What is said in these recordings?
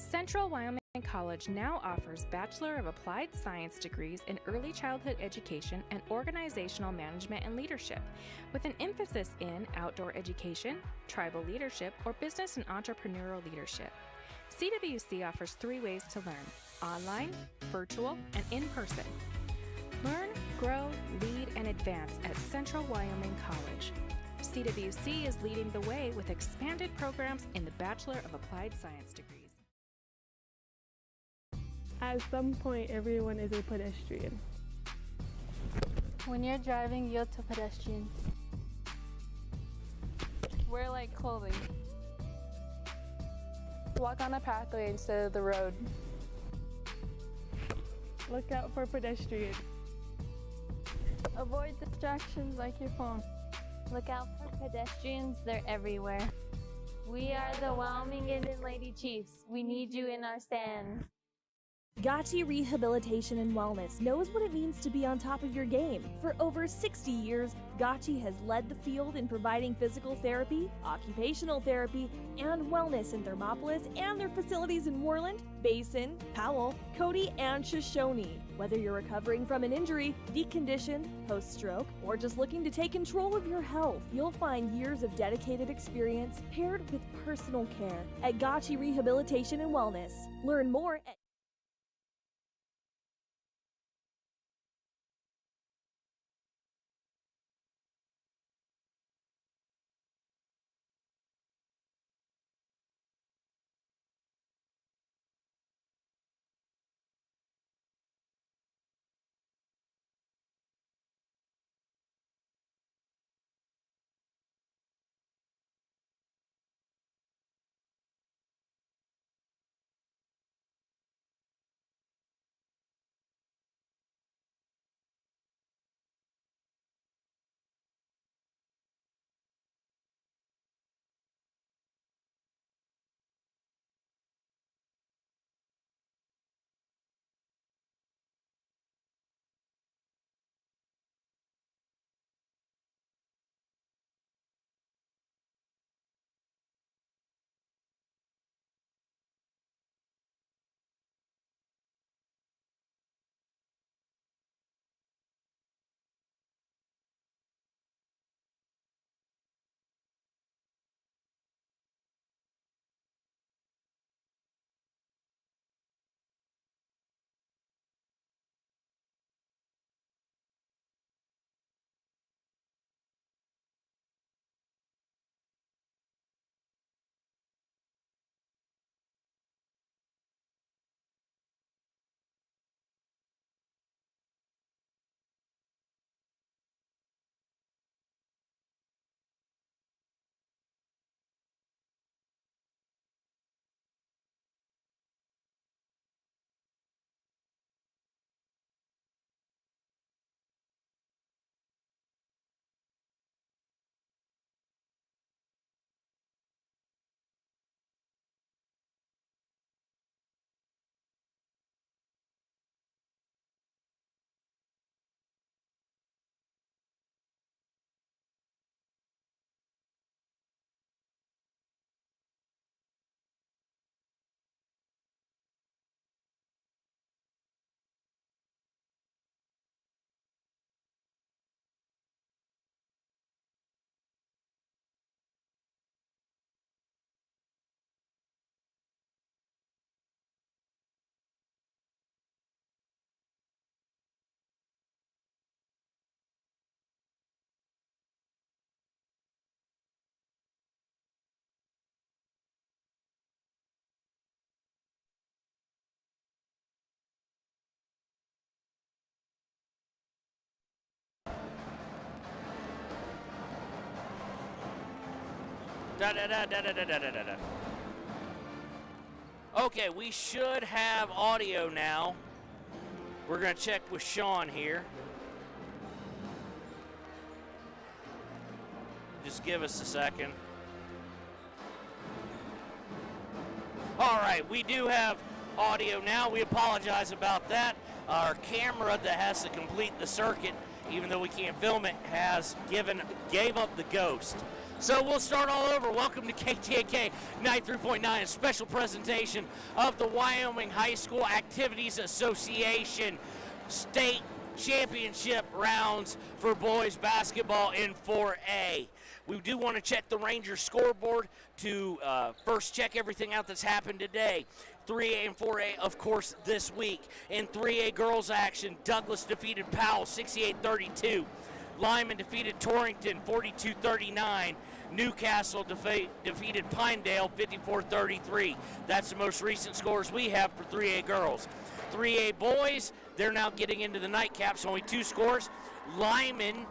Central Wyoming College now offers Bachelor of Applied Science degrees in Early Childhood Education and Organizational Management and Leadership, with an emphasis in outdoor education, tribal leadership, or business and entrepreneurial leadership. CWC offers 3 ways to learn: online, virtual, and in person. Learn, grow, lead, and advance at Central Wyoming College. CWC is leading the way with expanded programs in the Bachelor of Applied Science degrees. At some point, everyone is a pedestrian. When you're driving, yield to pedestrians. Wear light clothing. Walk on a pathway instead of the road. Look out for pedestrians. Avoid distractions like your phone. Look out for pedestrians, they're everywhere. We are the Wyoming Indian Lady Chiefs. We need you in our stand. Gotchi Rehabilitation and Wellness knows what it means to be on top of your game. For over 60 years, Gotchi has led the field in providing physical therapy, occupational therapy, and wellness in Thermopolis and their facilities in Worland, Basin, Powell, Cody, and Shoshone. Whether you're recovering from an injury, deconditioned, post-stroke, or just looking to take control of your health, you'll find years of dedicated experience paired with personal care at Gotchi Rehabilitation and Wellness. Learn more at Okay, we should have audio now. We're going to check with Sean here. Just give us a second. All right, we do have audio now. We apologize about that. Our camera that has to complete the circuit, even though we can't film it, gave up the ghost. So we'll start all over. Welcome to KTAK 93.9, a special presentation of the Wyoming High School Activities Association State Championship rounds for boys basketball in 4A. We do want to check the Rangers scoreboard to first check everything out that's happened today. 3A and 4A, of course, this week. In 3A girls action, Douglas defeated Powell 68-32. Lyman defeated Torrington 42-39. Newcastle defeated Pinedale 54-33. That's the most recent scores we have for 3A girls. 3A boys, they're now getting into the nightcaps, only 2 scores. Lyman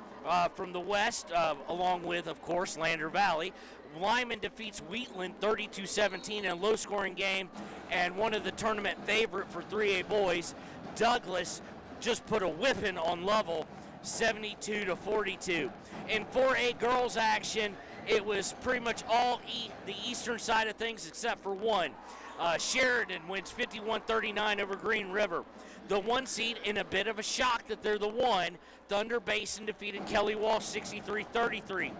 from the west, along with, of course, Lander Valley. Lyman defeats Wheatland 32-17 in a low-scoring game, and one of the tournament favorite for 3A boys, Douglas, just put a whipping on Lovell 72-42. In 4A girls action, it was pretty much all the eastern side of things except for one. Sheridan wins 51-39 over Green River. The 1 seed, in a bit of a shock that they're the 1, Thunder Basin defeated Kelly Walsh 63-33.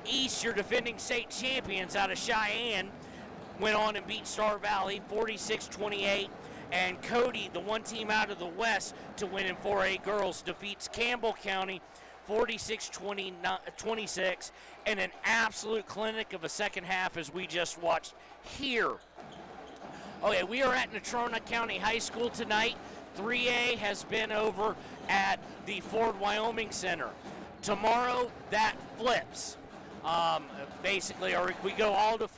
East, your defending state champions out of Cheyenne, went on and beat Star Valley 46-28. And Cody, the 1 team out of the west to win in 4A girls, defeats Campbell County 46-26, and an absolute clinic of a second half as we just watched here. Okay, we are at Natrona County High School tonight. 3A has been over at the Ford Wyoming Center. Tomorrow, that flips. Basically, we go all to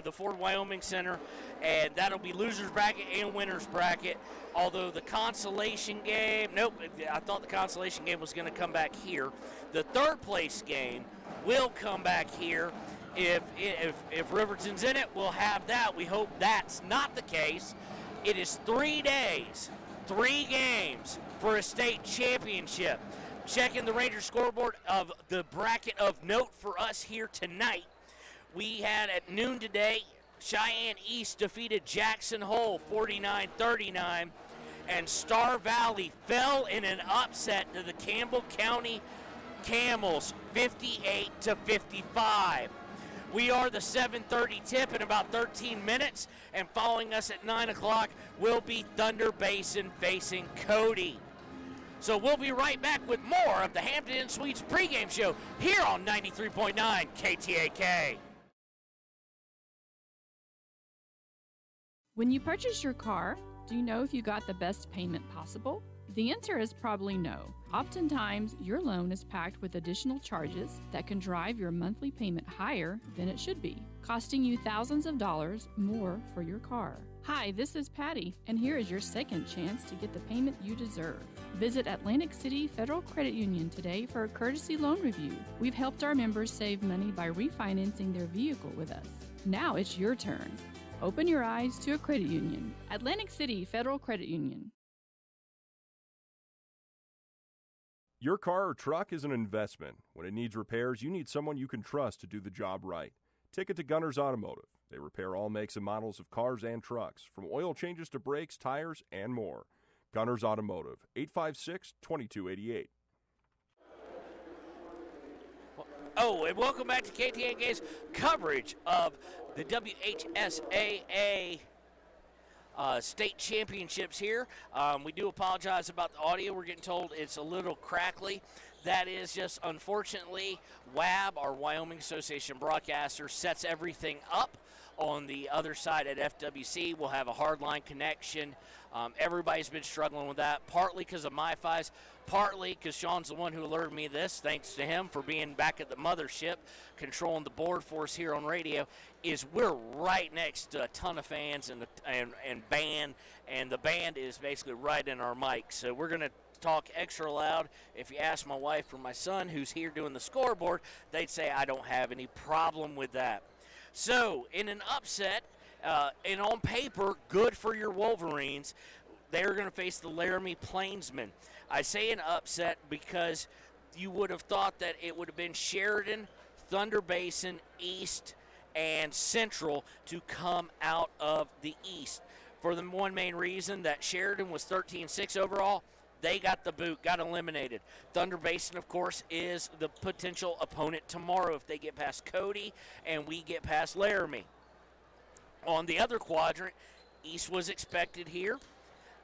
the Ford Wyoming Center, and that'll be loser's bracket and winner's bracket. Although the consolation game, nope, I thought the consolation game was going to come back here. The third place game will come back here. If Riverton's in it, we'll have that. We hope that's not the case. It is 3 days, 3 games for a state championship. Checking the Rangers scoreboard of the bracket of note for us here tonight. We had at noon today, Cheyenne East defeated Jackson Hole 49-39, and Star Valley fell in an upset to the Campbell County Camels 58-55. We are the 7:30 tip in about 13 minutes, and following us at 9 o'clock will be Thunder Basin facing Cody. So we'll be right back with more of the Hampton Inn Suites pregame show here on 93.9 KTAK. When you purchase your car, do you know if you got the best payment possible? The answer is probably no. Oftentimes, your loan is packed with additional charges that can drive your monthly payment higher than it should be, costing you thousands of dollars more for your car. Hi, this is Patty, and here is your second chance to get the payment you deserve. Visit Atlantic City Federal Credit Union today for a courtesy loan review. We've helped our members save money by refinancing their vehicle with us. Now it's your turn. Open your eyes to a credit union. Atlantic City Federal Credit Union. Your car or truck is an investment. When it needs repairs, you need someone you can trust to do the job right. Take it to Gunners Automotive. They repair all makes and models of cars and trucks, from oil changes to brakes, tires, and more. Gunners Automotive, 856-2288. Oh, and welcome back to KTAK's coverage of the WHSAA state championships here. We do apologize about the audio. We're getting told it's a little crackly. That is just, unfortunately, WAB, our Wyoming Association broadcaster, sets everything up on the other side at FWC. We'll have a hardline connection. Everybody's been struggling with that, partly because of MiFi's, partly because Sean's the one who alerted me this, thanks to him for being back at the mothership, controlling the board for us here on radio, is we're right next to a ton of fans and band, and the band is basically right in our mic. So we're going to talk extra loud. If you ask my wife or my son who's here doing the scoreboard, they'd say I don't have any problem with that. So in an upset, and on paper, good for your Wolverines, they're going to face the Laramie Plainsmen. I say an upset because you would have thought that it would have been Sheridan, Thunder Basin, East, and Central to come out of the East. For the one main reason that Sheridan was 13-6 overall, They got the boot, got eliminated. Thunder Basin, of course, is the potential opponent tomorrow if they get past Cody and we get past Laramie. On the other quadrant, East was expected here.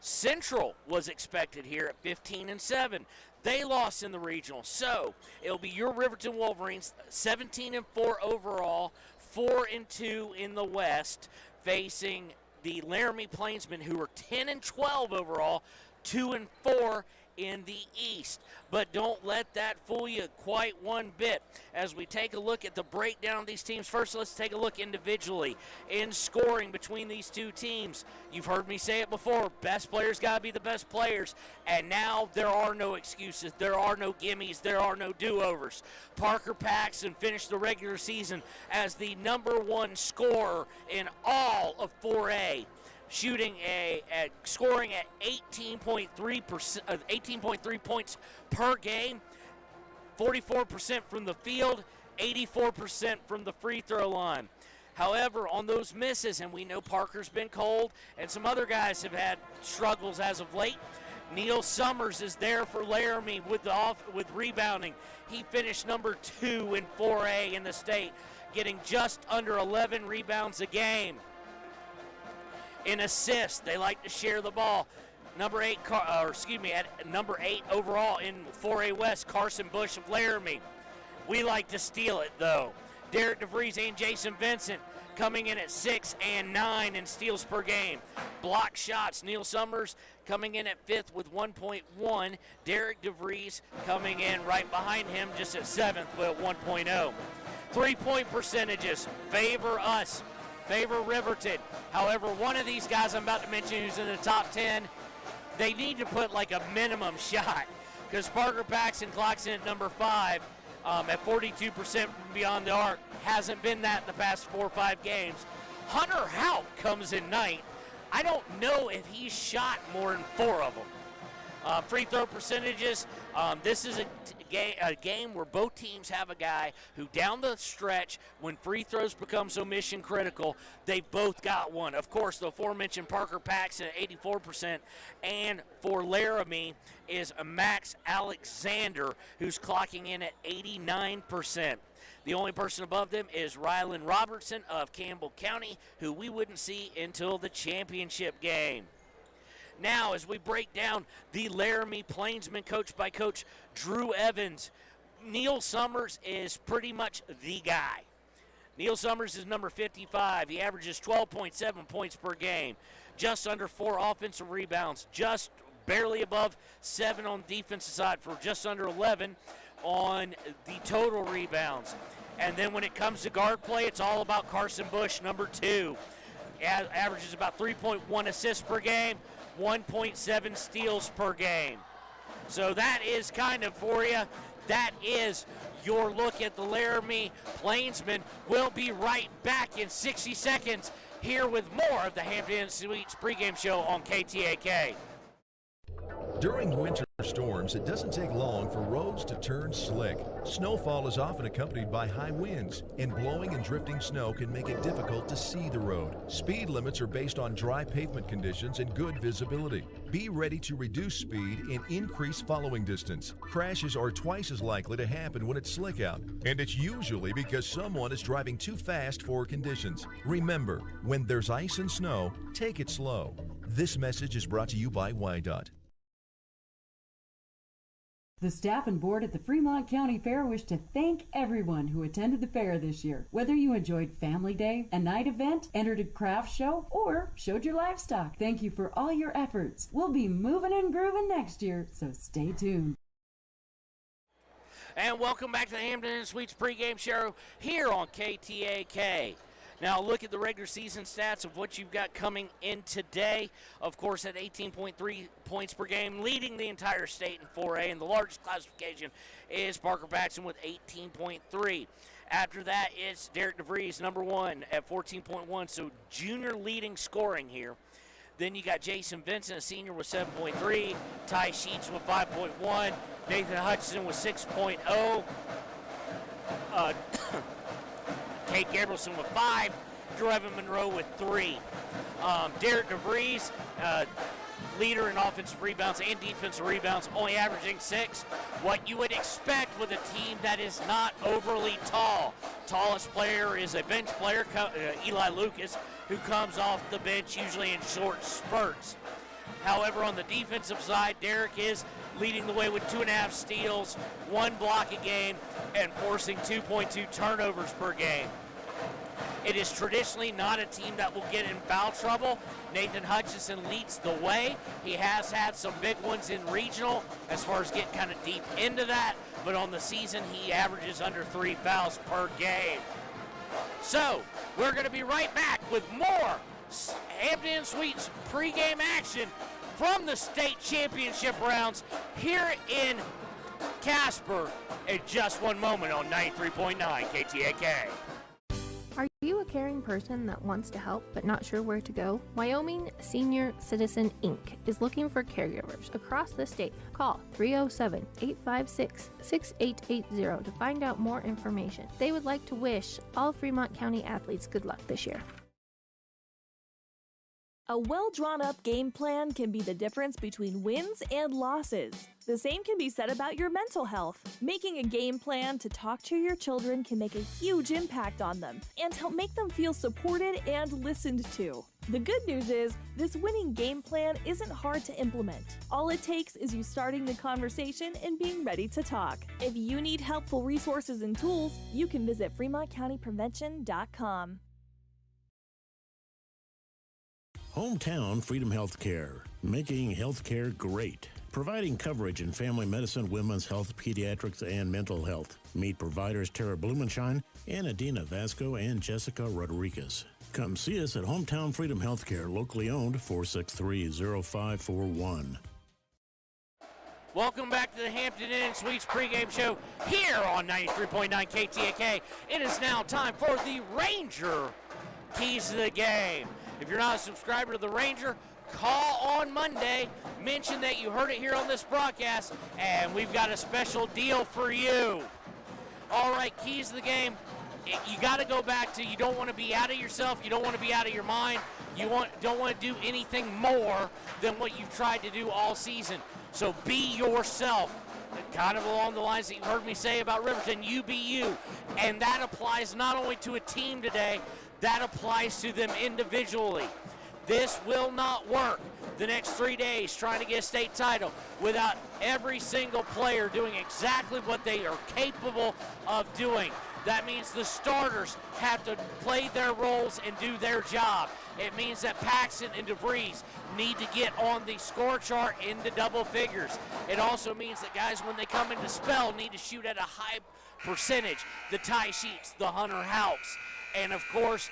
Central was expected here at 15-7. They lost in the regional. So it'll be your Riverton Wolverines, 17-4 overall, 4-2 in the West, facing the Laramie Plainsmen, who are 10-12 overall, 2-4 in the East. But don't let that fool you quite one bit. As we take a look at the breakdown of these teams, first let's take a look individually in scoring between these two teams. You've heard me say it before, best players got to be the best players, and now there are no excuses, there are no gimmies, there are no do-overs. Parker Paxson finished the regular season as the #1 scorer in all of 4A. Scoring at 18.3 points per game, 44% from the field, 84% from the free throw line. However, on those misses, and we know Parker's been cold, and some other guys have had struggles as of late, Neil Summers is there for Laramie with rebounding. He finished #2 in 4A in the state, getting just under 11 rebounds a game. In assists, they like to share the ball. At number 8 overall in 4A West, Carson Bush of Laramie. We like to steal it, though. Derek DeVries and Jason Vincent coming in at 6 and 9 in steals per game. Block shots, Neil Summers coming in at 5th with 1.1. Derek DeVries coming in right behind him just at 7th with 1.0. 3-point percentages favor us. Favor Riverton. However, one of these guys I'm about to mention who's in the top 10, they need to put like a minimum shot, because Parker Paxson clocks in at #5 at 42% from beyond the arc. Hasn't been that the past 4 or 5 games. Hunter Houck comes in 9th. I don't know if he's shot more than 4 of them. Free throw percentages, this is a game where both teams have a guy who down the stretch, when free throws become so mission critical, they both got one. Of course, the aforementioned Parker Paxson at 84%, and for Laramie is Max Alexander, who's clocking in at 89%. The only person above them is Rylan Robertson of Campbell County, who we wouldn't see until the championship game. Now, as we break down the Laramie Plainsmen, coached by Coach Drew Evans, Neil Summers is pretty much the guy. Neil Summers is number 55. He averages 12.7 points per game, just under 4 offensive rebounds, just barely above 7 on the defensive side, for just under 11 on the total rebounds. And then when it comes to guard play, it's all about Carson Bush, number 2. Averages about 3.1 assists per game, 1.7 steals per game. So that is kind of for you. That is your look at the Laramie Plainsmen. We'll be right back in 60 seconds here with more of the Hampton Inn Suites pregame show on KTAK. During winter storms, it doesn't take long for roads to turn slick. Snowfall is often accompanied by high winds, and blowing and drifting snow can make it difficult to see the road. Speed limits are based on dry pavement conditions and good visibility. Be ready to reduce speed and increase following distance. Crashes are twice as likely to happen when it's slick out, and it's usually because someone is driving too fast for conditions. Remember, when there's ice and snow, take it slow. This message is brought to you by WYDOT. The staff and board at the Fremont County Fair wish to thank everyone who attended the fair this year. Whether you enjoyed Family Day, a night event, entered a craft show, or showed your livestock, thank you for all your efforts. We'll be moving and grooving next year, so stay tuned. And welcome back to the Hampton Inn Suites pregame show here on KTAK. Now look at the regular season stats of what you've got coming in today. Of course, at 18.3 points per game, leading the entire state in 4A, and the largest classification is Parker Paxson with 18.3. After that, it's Derek DeVries, number 1 at 14.1, so junior leading scoring here. Then you got Jason Vincent, a senior, with 7.3. Ty Sheets with 5.1. Nathan Hutchinson with 6.0. Kate Gabrielson with 5, Drew Monroe with 3. Derek DeVries, leader in offensive rebounds and defensive rebounds, only averaging 6. What you would expect with a team that is not overly tall. Tallest player is a bench player, Eli Lucas, who comes off the bench usually in short spurts. However, on the defensive side, Derek is leading the way with 2.5 steals, 1 block a game, and forcing 2.2 turnovers per game. It is traditionally not a team that will get in foul trouble. Nathan Hutchison leads the way. He has had some big ones in regional as far as getting kind of deep into that, but on the season he averages under 3 fouls per game. So we're going to be right back with more Hampton Suites pregame action from the state championship rounds here in Casper in just one moment on 93.9 KTAK. Are you a caring person that wants to help but not sure where to go? Wyoming Senior Citizen Inc. is looking for caregivers across the state. Call 307-856-6880 to find out more information. They would like to wish all Fremont County athletes good luck this year. A well-drawn-up game plan can be the difference between wins and losses. The same can be said about your mental health. Making a game plan to talk to your children can make a huge impact on them and help make them feel supported and listened to. The good news is, this winning game plan isn't hard to implement. All it takes is you starting the conversation and being ready to talk. If you need helpful resources and tools, you can visit FremontCountyPrevention.com. Hometown Freedom Healthcare, making healthcare great. Providing coverage in family medicine, women's health, pediatrics, and mental health. Meet providers Tara Blumenshine and Adina Vasco and Jessica Rodriguez. Come see us at Hometown Freedom Healthcare, locally owned, 463-0541. Welcome back to the Hampton Inn Suites pregame show here on 93.9 KTAK. It is now time for the Ranger Keys to the Game. If you're not a subscriber to the Ranger, call on Monday, mention that you heard it here on this broadcast, and we've got a special deal for you. All right, keys to the game. You got to go back to, you don't want to be out of yourself, you don't want to be out of your mind, don't want to do anything more than what you've tried to do all season. So be yourself. Kind of along the lines that you heard me say about Riverton, you be you. And that applies not only to a team today, that applies to them individually. This will not work the next 3 days trying to get a state title without every single player doing exactly what they are capable of doing. That means the starters have to play their roles and do their job. It means that Paxton and DeVries need to get on the score chart into double figures. It also means that guys, when they come into spell, need to shoot at a high percentage. The Ty Sheets, the Hunter Houks, and of course,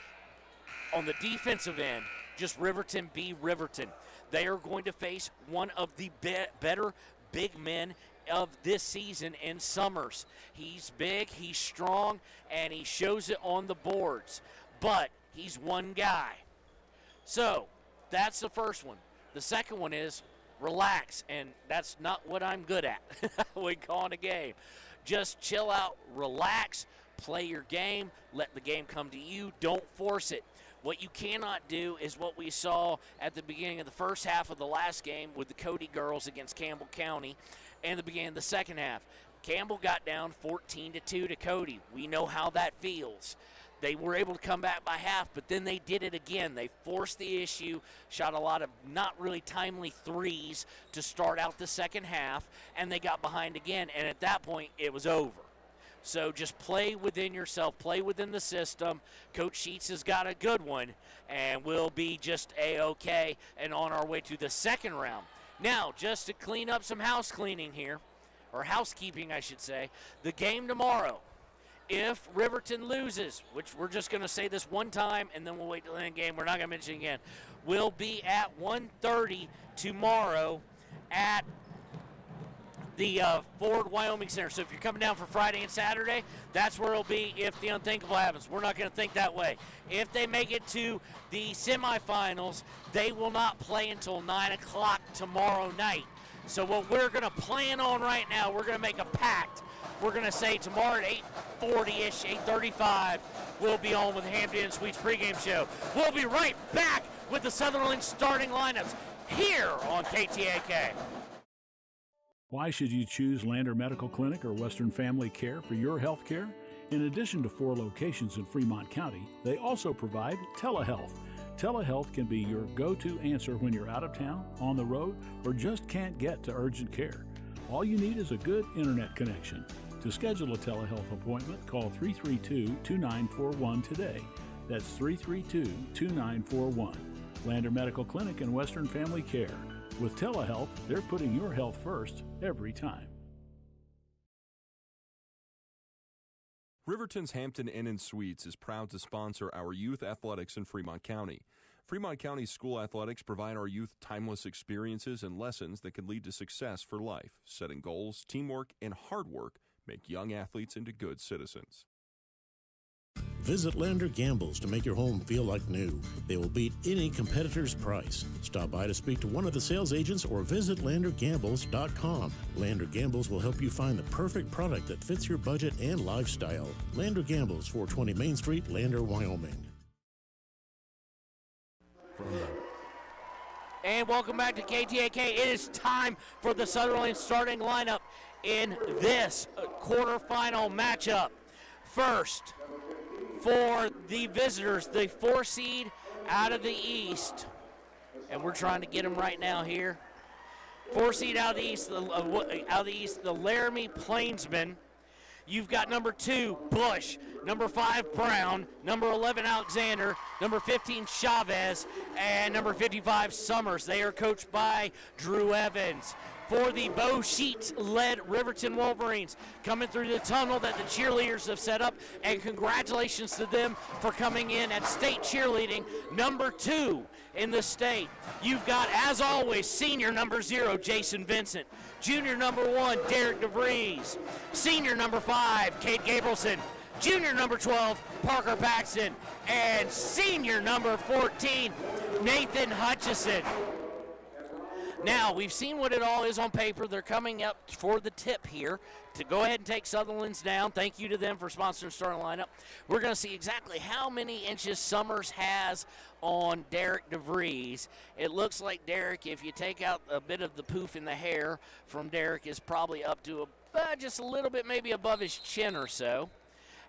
on the defensive end, just Riverton be Riverton. They are going to face one of the better big men of this season in Summers. He's big, he's strong, and he shows it on the boards. But he's one guy. So that's the first one. The second one is relax, and that's not what I'm good at when calling a game. Just chill out, relax, play your game, let the game come to you, don't force it. What you cannot do is what we saw at the beginning of the first half of the last game with the Cody girls against Campbell County and the beginning of the second half. Campbell got down 14-2 to Cody. We know how that feels. They were able to come back by half, but then they did it again. They forced the issue, shot a lot of not really timely threes to start out the second half, and they got behind again, and at that point it was over. So just play within yourself, play within the system. Coach Sheets has got a good one, and we'll be just A-okay and on our way to the second round. Now, just to clean up some house cleaning here, or housekeeping, I should say, the game tomorrow. If Riverton loses, which we're just going to say this one time and then we'll wait till the end game, we're not going to mention it again, will be at 1:30 tomorrow at the Ford Wyoming Center. So if you're coming down for Friday and Saturday, that's where it'll be if the unthinkable happens. We're not going to think that way. If they make it to the semifinals, they will not play until 9 o'clock tomorrow night. So what we're going to plan on right now, we're going to make a pact. We're going to say tomorrow at 8:40-ish, 8:35, we'll be on with the Hampton Inn Suites pregame show. We'll be right back with the Sutherland starting lineups. here on KTAK. Why should you choose Lander Medical Clinic or Western Family Care for your health care? In addition to 4 locations in Fremont County, they also provide telehealth. Telehealth can be your go-to answer when you're out of town, on the road, or just can't get to urgent care. All you need is a good internet connection. To schedule a telehealth appointment, call 332-2941 today. That's 332-2941. Lander Medical Clinic and Western Family Care. With telehealth, they're putting your health first every time. Riverton's Hampton Inn & Suites is proud to sponsor our youth athletics in Fremont County. Fremont County school athletics provide our youth timeless experiences and lessons that can lead to success for life. Setting goals, teamwork, and hard work make young athletes into good citizens. Visit Lander Gambles to make your home feel like new. They will beat any competitor's price. Stop by to speak to one of the sales agents or visit LanderGambles.com. Lander Gambles will help you find the perfect product that fits your budget and lifestyle. Lander Gambles, 420 Main Street, Lander, Wyoming. And welcome back to KTAK. It is time for the Sutherland starting lineup in this quarterfinal matchup. First, for the visitors, the 4 seed out of the East, and we're trying to get them right now here. 4 seed out of the East, the Laramie Plainsmen. You've got number 2, Bush, number 5, Brown, number 11, Alexander, number 15, Chavez, and number 55, Summers. They are coached by Drew Evans. For the Bo Sheets-led Riverton Wolverines, coming through the tunnel that the cheerleaders have set up, and congratulations to them for coming in at state cheerleading, number 2 in the state. You've got, as always, senior number 0, Jason Vincent, junior number 1, Derek DeVries, senior number 5, Kate Gabrielson, junior number 12, Parker Paxton, and senior number 14, Nathan Hutchison. Now, we've seen what it all is on paper. They're coming up for the tip here to go ahead and take Sutherland's down. Thank you to them for sponsoring starting lineup. We're going to see exactly how many inches Summers has on Derek DeVries. It looks like Derek, if you take out a bit of the poof in the hair from Derek, is probably up to just a little bit, maybe above his chin or so.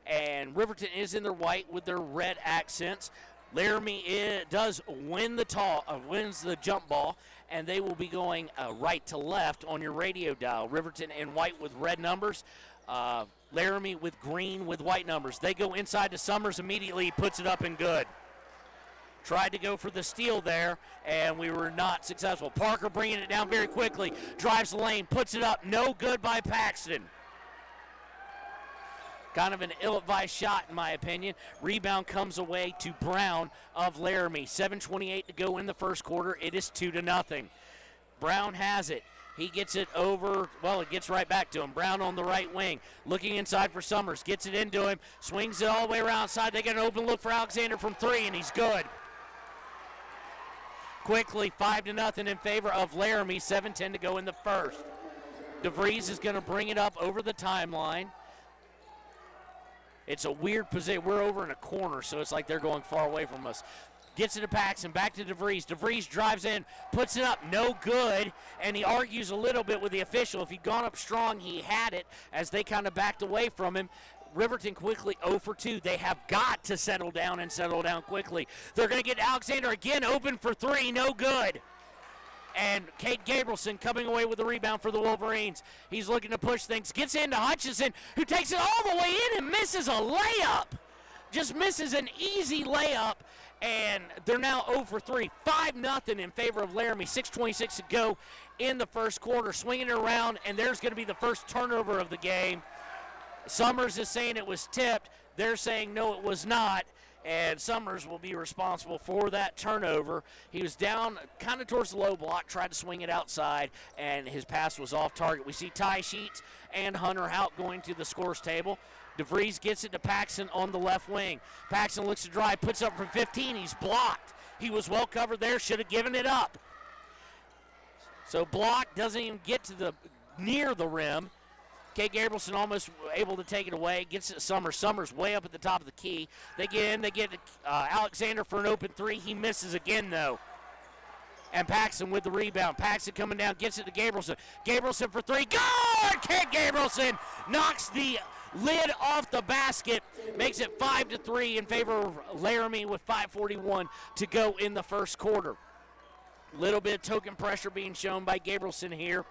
And Riverton is in their white with their red accents. Laramie does wins the jump ball, and they will be going right to left on your radio dial. Riverton in white with red numbers. Laramie with green with white numbers. They go inside to Summers immediately. He puts it up and good. Tried to go for the steal there, and we were not successful. Parker bringing it down very quickly. Drives the lane, puts it up. No good by Paxton. Kind of an ill-advised shot, in my opinion. Rebound comes away to Brown of Laramie. 7:28 to go in the first quarter. It is 2-0. Brown has it. He gets it over. Well, it gets right back to him. Brown on the right wing. Looking inside for Summers. Gets it into him. Swings it all the way around side. They get an open look for Alexander from 3, and he's good. Quickly, 5-0 in favor of Laramie. 7:10 to go in the first. DeVries is going to bring it up over the timeline. It's a weird position. We're over in a corner, so it's like they're going far away from us. Gets it to Paxton, back to DeVries. DeVries drives in, puts it up, no good, and he argues a little bit with the official. If he'd gone up strong, he had it as they kind of backed away from him. Riverton quickly 0 for 2. They have got to settle down and settle down quickly. They're going to get Alexander again open for 3, no good. And Kate Gabrielson coming away with the rebound for the Wolverines. He's looking to push things. Gets into Hutchison, who takes it all the way in and misses a layup. Just misses an easy layup. And they're now 0 for 3. 5-0 in favor of Laramie. 6:26 to go in the first quarter. Swinging it around, and there's going to be the first turnover of the game. Summers is saying it was tipped. They're saying no, it was not. And Summers will be responsible for that turnover. He was down kind of towards the low block, tried to swing it outside, and his pass was off target. We see Ty Sheets and Hunter Hout going to the scores table. DeVries gets it to Paxton on the left wing. Paxton looks to drive, puts up from 15. He's blocked. He was well covered there, should have given it up. So blocked, doesn't even get to near the rim. Kate Gabrielson almost able to take it away. Gets it to Summers. Summers way up at the top of the key. They get Alexander for an open 3. He misses again, though. And Paxson with the rebound. Paxson coming down, gets it to Gabrielson. Gabrielson for three. Good! Kent Gabrielson knocks the lid off the basket, makes it 5-3 in favor of Laramie with 5:41 to go in the first quarter. Little bit of token pressure being shown by Gabrielson here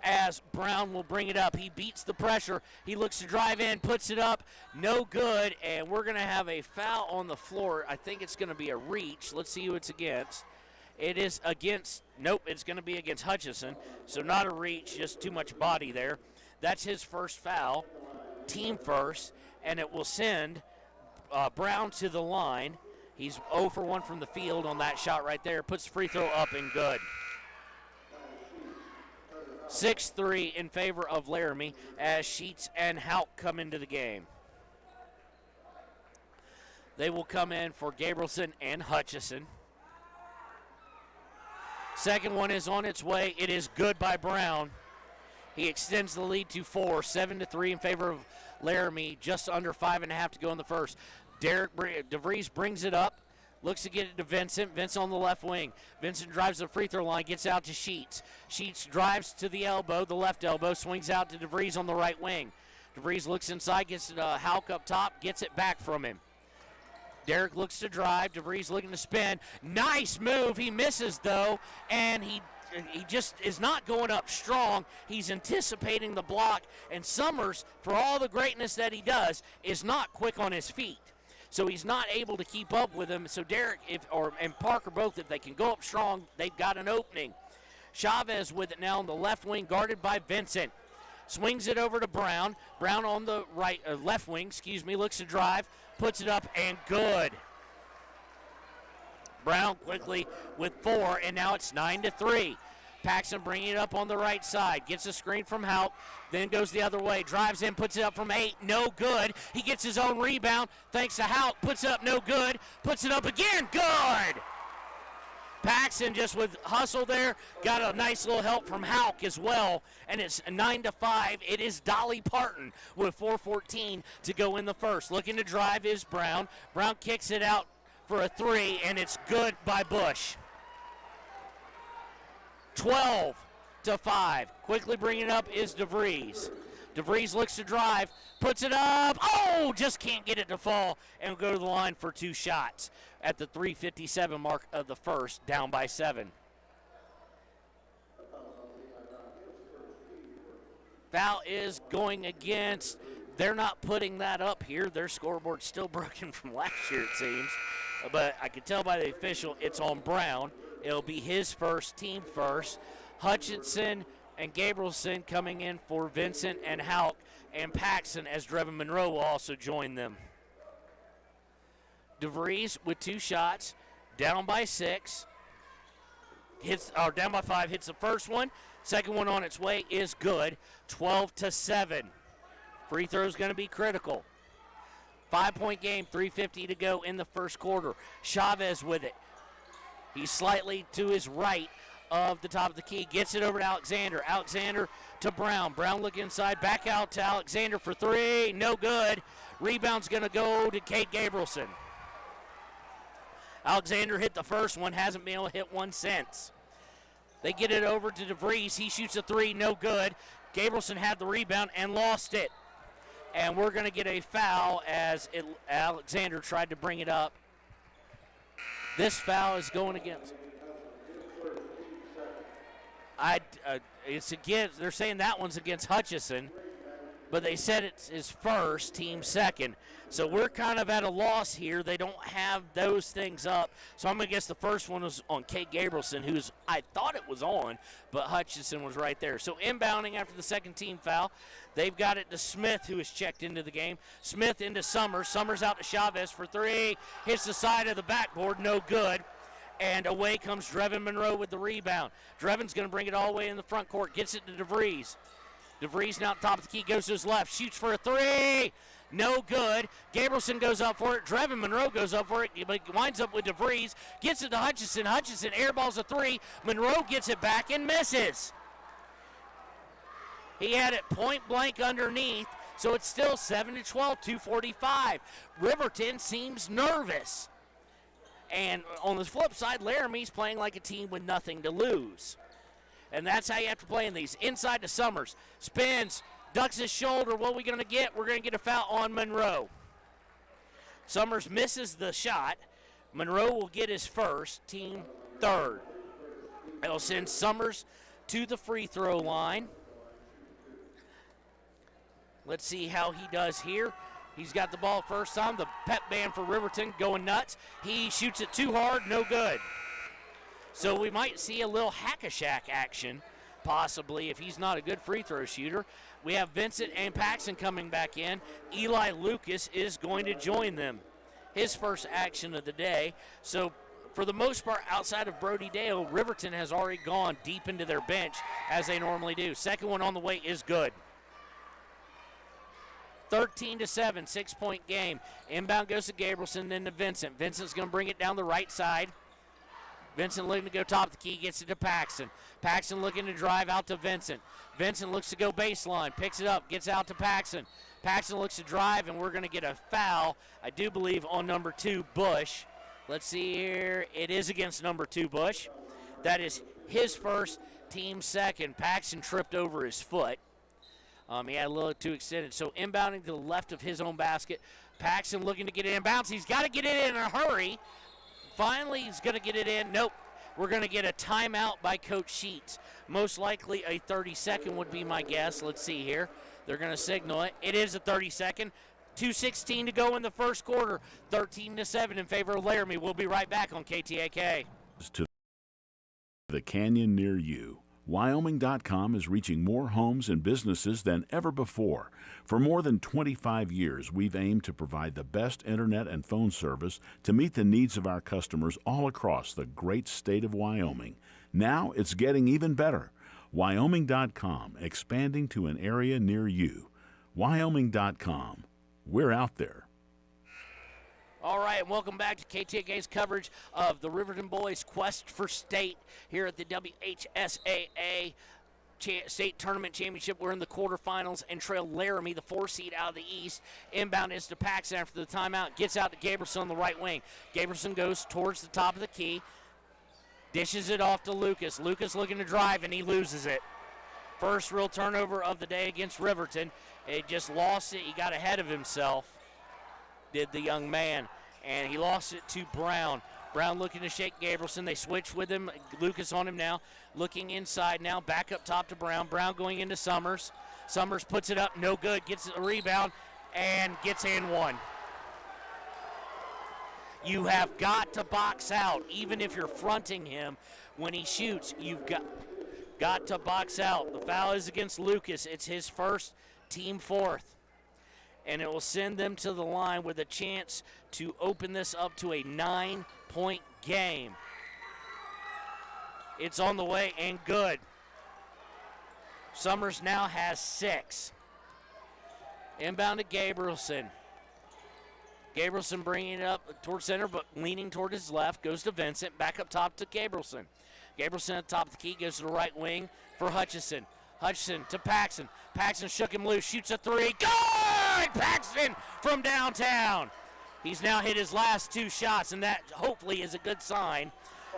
as Brown will bring it up. He beats the pressure. He looks to drive in, puts it up. No good, and we're going to have a foul on the floor. I think it's going to be a reach. Let's see who it's against. It is against, nope, it's going to be against Hutchison. So not a reach, just too much body there. That's his first foul, team first, and it will send Brown to the line. He's 0 for 1 from the field on that shot right there. Puts the free throw up and good. 6-3 in favor of Laramie as Sheets and Houck come into the game. They will come in for Gabrielson and Hutchison. Second one is on its way. It is good by Brown. He extends the lead to 4, 7-3 in favor of Laramie. Just under 5.5 to go in the first. Derek DeVries brings it up. Looks to get it to Vincent. Vincent on the left wing. Vincent drives the free throw line, gets out to Sheets. Sheets drives to the elbow, the left elbow, swings out to DeVries on the right wing. DeVries looks inside, gets it to Houck up top, gets it back from him. Derek looks to drive. DeVries looking to spin. Nice move. He misses, though, and he just is not going up strong. He's anticipating the block, and Summers, for all the greatness that he does, is not quick on his feet. So he's not able to keep up with him. So Derek and Parker both, if they can go up strong, they've got an opening. Chavez with it now on the left wing, guarded by Vincent. Swings it over to Brown. Brown on the left wing, looks to drive, puts it up, and good. Brown quickly with 4, and now it's 9-3. Paxson bringing it up on the right side. Gets a screen from Houck, then goes the other way. Drives in, puts it up from 8. No good. He gets his own rebound thanks to Houck. Puts it up, no good. Puts it up again. Good. Paxson just with hustle there. Got a nice little help from Houck as well. And it's 9-5. It is Dolly Parton with 4:14 to go in the first. Looking to drive is Brown. Brown kicks it out for a 3, and it's good by Bush. 12-5. Quickly bringing it up is DeVries. DeVries looks to drive, puts it up. Oh, just can't get it to fall and go to the line for 2 shots at the 3:57 mark of the first, down by 7. Foul is going against. They're not putting that up here. Their scoreboard's still broken from last year, it seems. But I can tell by the official it's on Brown. It'll be his first, team first. Hutchinson and Gabrielson coming in for Vincent and Houck, and Paxson as Drevin Monroe will also join them. DeVries with 2 shots, down by 6. Down by 5, hits the first one. Second one on its way is good. 12-7. Free throw is going to be critical. 5-point game, 3:50 to go in the first quarter. Chavez with it. He's slightly to his right of the top of the key. Gets it over to Alexander. Alexander to Brown. Brown looking inside. Back out to Alexander for 3. No good. Rebound's going to go to Kate Gabrielson. Alexander hit the first one. Hasn't been able to hit one since. They get it over to DeVries. He shoots a 3. No good. Gabrielson had the rebound and lost it. And we're going to get a foul as Alexander tried to bring it up. This foul is going against. It's against. They're saying that one's against Hutchison, but they said it's his first, team second. So we're kind of at a loss here. They don't have those things up. So I'm going to guess the first one was on Kate Gabrielson, who's I thought it was on, but Hutchison was right there. So inbounding after the second team foul. They've got it to Smith, who has checked into the game. Smith into Summers. Summers out to Chavez for 3. Hits the side of the backboard, no good. And away comes Drevin Monroe with the rebound. Drevin's going to bring it all the way in the front court. Gets it to DeVries. DeVries now top of the key, goes to his left. Shoots for a 3. No good. Gabrielson goes up for it. Drevin Monroe goes up for it. He winds up with DeVries. Gets it to Hutchison. Hutchison airballs a 3. Monroe gets it back and misses. He had it point blank underneath, so it's still 7-12, 2:45. Riverton seems nervous. And on the flip side, Laramie's playing like a team with nothing to lose. And that's how you have to play in these. Inside to Summers. Spins, ducks his shoulder. What are we going to get? We're going to get a foul on Monroe. Summers misses the shot. Monroe will get his first, team third. It'll send Summers to the free throw line. Let's see how he does here. He's got the ball first time. The pep band for Riverton going nuts. He shoots it too hard, no good. So we might see a little hack-a-shack action, possibly, if he's not a good free throw shooter. We have Vincent and Paxson coming back in. Eli Lucas is going to join them. His first action of the day. So for the most part, outside of Brody Dale, Riverton has already gone deep into their bench, as they normally do. Second one on the way is good. 13-7, 6-point game. Inbound goes to Gabrielson, then to Vincent. Vincent's going to bring it down the right side. Vincent looking to go top of the key, gets it to Paxson. Paxson looking to drive out to Vincent. Vincent looks to go baseline, picks it up, gets out to Paxson. Paxson looks to drive, and we're going to get a foul, I do believe, on number 2, Bush. Let's see here. It is against number 2, Bush. That is his first, team second. Paxson tripped over his foot. He had a little too extended. So inbounding to the left of his own basket. Paxson looking to get it in bounds. He's got to get it in a hurry. Finally, he's going to get it in. Nope. We're going to get a timeout by Coach Sheets. Most likely a 30-second would be my guess. Let's see here. They're going to signal it. It is a 30-second. 2:16 to go in the first quarter. 13-7 in favor of Laramie. We'll be right back on KTAK. To the canyon near you. Wyoming.com is reaching more homes and businesses than ever before. For more than 25 years, we've aimed to provide the best internet and phone service to meet the needs of our customers all across the great state of Wyoming. Now it's getting even better. Wyoming.com, expanding to an area near you. Wyoming.com. We're out there. All right, and welcome back to KTAK's coverage of the Riverton boys' quest for state here at the WHSAA State Tournament Championship. We're in the quarterfinals and trail Laramie, the 4 seed out of the East. Inbound is to Paxson after the timeout. Gets out to Gabrielson on the right wing. Gabrielson goes towards the top of the key. Dishes it off to Lucas. Lucas looking to drive, and he loses it. First real turnover of the day against Riverton. He just lost it. He got ahead of himself, did the young man, and he lost it to Brown. Brown looking to shake Gabrielson. They switch with him. Lucas on him now. Looking inside now. Back up top to Brown. Brown going into Summers. Summers puts it up. No good. Gets a rebound and gets in one. You have got to box out. Even if you're fronting him when he shoots, you've got to box out. The foul is against Lucas. It's his first, team fourth. And it will send them to the line with a chance to open this up to a 9-point game. It's on the way and good. Summers now has 6. Inbound to Gabrielson. Gabrielson bringing it up towards center, but leaning toward his left. Goes to Vincent. Back up top to Gabrielson. Gabrielson at the top of the key. Goes to the right wing for Hutchison. Hutchison to Paxson. Paxson shook him loose. Shoots a 3. Good! Paxson from downtown. He's now hit his last 2 shots, and that hopefully is a good sign.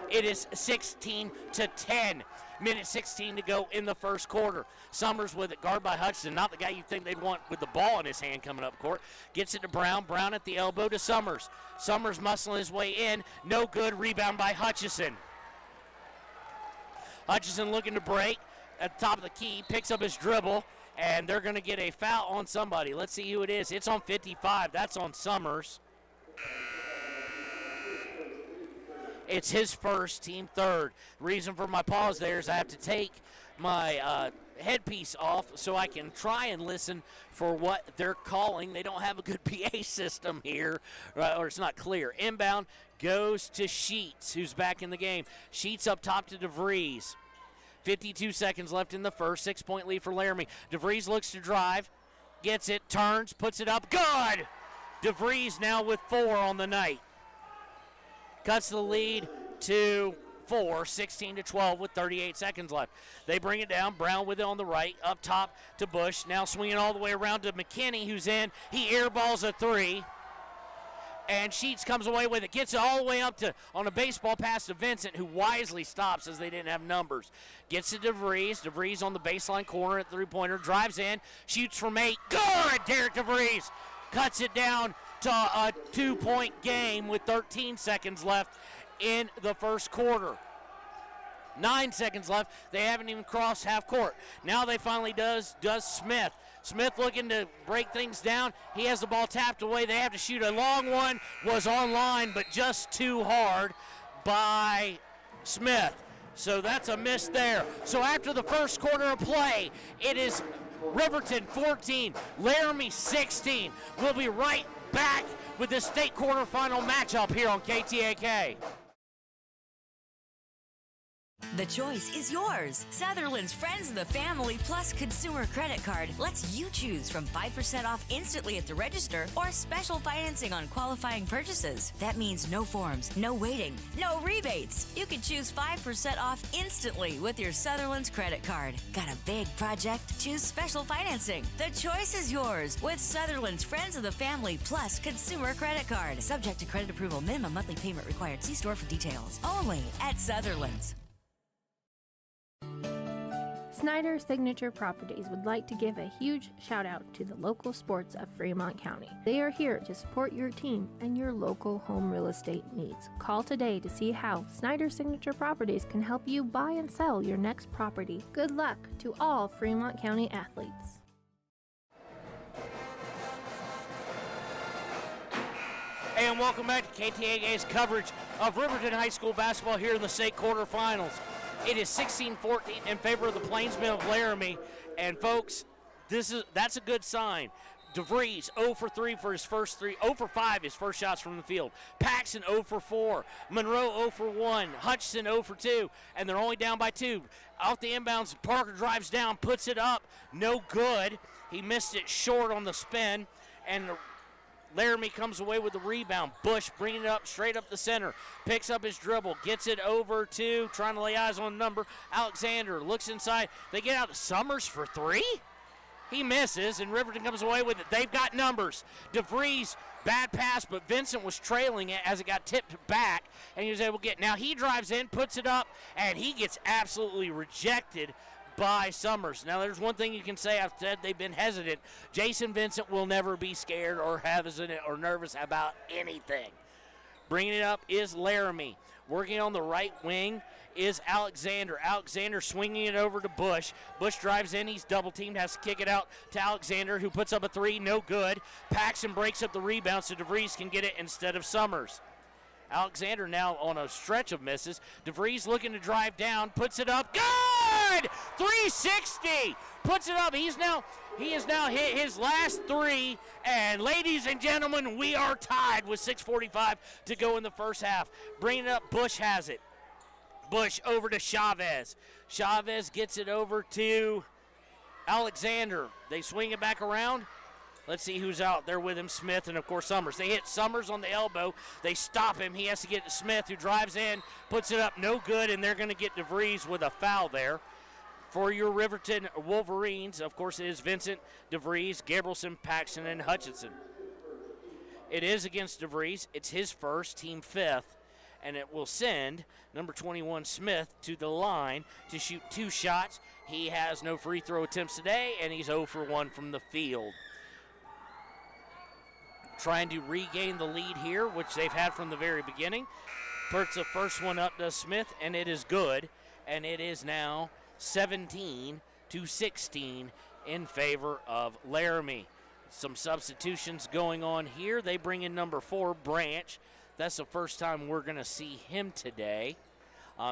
It is 16-10. Minute 16 to go in the first quarter. Summers with it, guard by Hudson. Not the guy you think they'd want with the ball in his hand coming up court. Gets it to Brown. Brown at the elbow to Summers. Summers muscling his way in. No good. Rebound by Hutchison. Hutchison looking to break at the top of the key. Picks up his dribble, and they're going to get a foul on somebody. Let's see who it is. It's on 55. That's on Summers. It's his first, team third. Reason for my pause there is I have to take my headpiece off so I can try and listen for what they're calling. They don't have a good PA system here, or it's not clear. Inbound goes to Sheets, who's back in the game. Sheets up top to DeVries. 52 seconds left in the first. 6-point lead for Laramie. DeVries looks to drive, gets it, turns, puts it up. Good! DeVries now with 4 on the night. Cuts the lead to 4, 16-12 with 38 seconds left. They bring it down. Brown with it on the right, up top to Bush. Now swinging all the way around to McKinney, who's in. He airballs a 3. And Sheets comes away with it, gets it all the way up to on a baseball pass to Vincent, who wisely stops as they didn't have numbers. Gets it to DeVries. DeVries on the baseline corner at three-pointer, drives in, shoots from 8. Good! Derek DeVries cuts it down to a 2-point game with 13 seconds left in the first quarter. 9 seconds left. They haven't even crossed half court. Now they finally does Smith. Smith looking to break things down. He has the ball tapped away. They have to shoot a long one. Was online, but just too hard by Smith. So that's a miss there. So after the first quarter of play, it is Riverton 14, Laramie 16. We'll be right back with the state quarterfinal matchup here on KTAK. The choice is yours. Sutherland's Friends of the Family Plus Consumer Credit Card lets you choose from 5% off instantly at the register or special financing on qualifying purchases. That means no forms, no waiting, no rebates. You can choose 5% off instantly with your Sutherland's credit card. Got a big project? Choose special financing. The choice is yours with Sutherland's Friends of the Family Plus Consumer Credit Card. Subject to credit approval. Minimum monthly payment required. See store for details. Only at Sutherland's. Snyder Signature Properties would like to give a huge shout out to the local sports of Fremont County. They are here to support your team and your local home real estate needs. Call today to see how Snyder Signature Properties can help you buy and sell your next property. Good luck to all Fremont County athletes. And welcome back to KTAK's coverage of Riverton High School basketball here in the state quarterfinals. It is 16-14 in favor of the Plainsmen of Laramie. And folks, that's a good sign. DeVries 0 for 3 for his first three, 0 for 5 his first shots from the field. Paxson 0 for 4, Monroe 0 for 1, Hutchinson 0 for 2, and they're only down by 2. Off the inbounds, Parker drives down, puts it up, no good. He missed it short on the spin, and Laramie comes away with the rebound. Bush bringing it up straight up the center. Picks up his dribble. Gets it over to, trying to lay eyes on the number, Alexander. Looks inside. They get out to Summers for 3. He misses, and Riverton comes away with it. They've got numbers. DeVries, bad pass, but Vincent was trailing it as it got tipped back, and he was able to get. Now he drives in, puts it up, and he gets absolutely rejected by Summers. Now, there's one thing you can say. I've said they've been hesitant. Jason Vincent will never be scared or hesitant or nervous about anything. Bringing it up is Laramie. Working on the right wing is Alexander. Alexander swinging it over to Bush. Bush drives in. He's double-teamed, has to kick it out to Alexander, who puts up a 3. No good. Paxson breaks up the rebound so DeVries can get it instead of Summers. Alexander now on a stretch of misses. DeVries looking to drive down, puts it up. Good! 360! Puts it up. He has now hit his last 3. And ladies and gentlemen, we are tied with 6:45 to go in the first half. Bringing it up, Bush has it. Bush over to Chavez. Chavez gets it over to Alexander. They swing it back around. Let's see who's out there with him, Smith and, of course, Summers. They hit Summers on the elbow. They stop him. He has to get to Smith, who drives in, puts it up, no good, and they're going to get DeVries with a foul there. For your Riverton Wolverines, of course, it is Vincent, DeVries, Gabrielson, Paxson, and Hutchinson. It is against DeVries. It's his first, team 5th, and it will send number 21, Smith, to the line to shoot 2 shots. He has no free throw attempts today, and he's 0 for 1 from the field. Trying to regain the lead here, which they've had from the very beginning. Puts the first one up to Smith, and it is good. And it is now 17-16 in favor of Laramie. Some substitutions going on here. They bring in number 4, Branch. That's the first time we're going to see him today.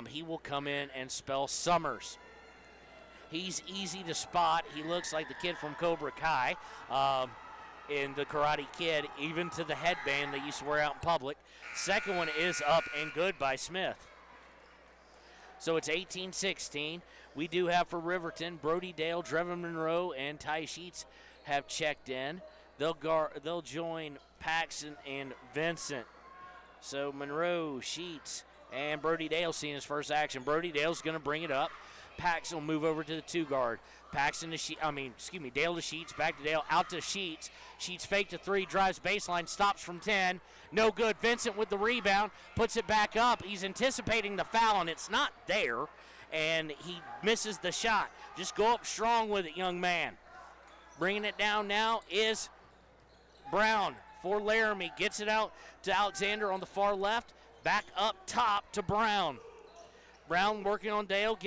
He will come in and spell Summers. He's easy to spot. He looks like the kid from Cobra Kai. In the Karate Kid, even to the headband they used to wear out in public. Second one is up and good by Smith. So it's 18-16. We do have for Brody Dale, Trevor Monroe, and Ty Sheets have checked in. They'll join Paxson and Vincent. So Monroe, Sheets, and Brody Dale seeing his first action. Brody Dale's going to bring it up. Paxton will move over to the 2 guard. Dale to Sheets, back to Dale, out to Sheets. Sheets fake to 3, drives baseline, stops from 10. No good. Vincent with the rebound, puts it back up. He's anticipating the foul, and it's not there, and he misses the shot. Just go up strong with it, young man. Bringing it down now is Brown for Laramie. Gets it out to Alexander on the far left. Back up top to Brown. Brown working on Dale.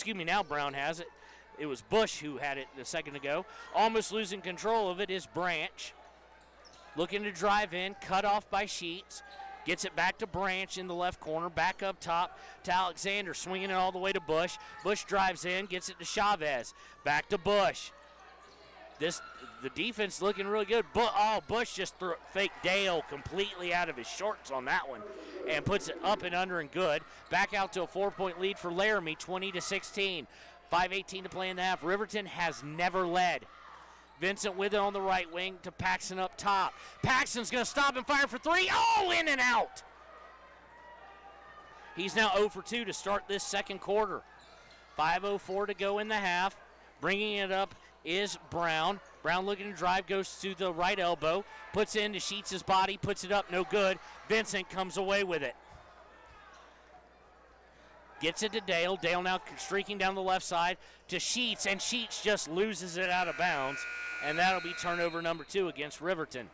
Now Brown has it. It was Bush who had it a second ago. Almost losing control of it is Branch. Looking to drive in, cut off by Sheets. Gets it back to Branch in the left corner. Back up top to Alexander, swinging it all the way to Bush. Bush drives in, gets it to Chavez. Back to Bush. The defense looking really good. Bush just faked Dale completely out of his shorts on that one and puts it up and under and good. Back out to a 4-point lead for Laramie, 20-16. 5:18 to play in the half. Riverton has never led. Vincent with it on the right wing to Paxton up top. Paxton's going to stop and fire for 3. Oh, in and out. He's now 0 for 2 to start this second quarter. 5:04 to go in the half. Bringing it up is Brown. Brown looking to drive, goes to the right elbow, puts it into Sheets' body, puts it up, no good. Vincent comes away with it. Gets it to Dale. Dale now streaking down the left side to Sheets, and Sheets just loses it out of bounds, and that'll be turnover number 2 against Riverton.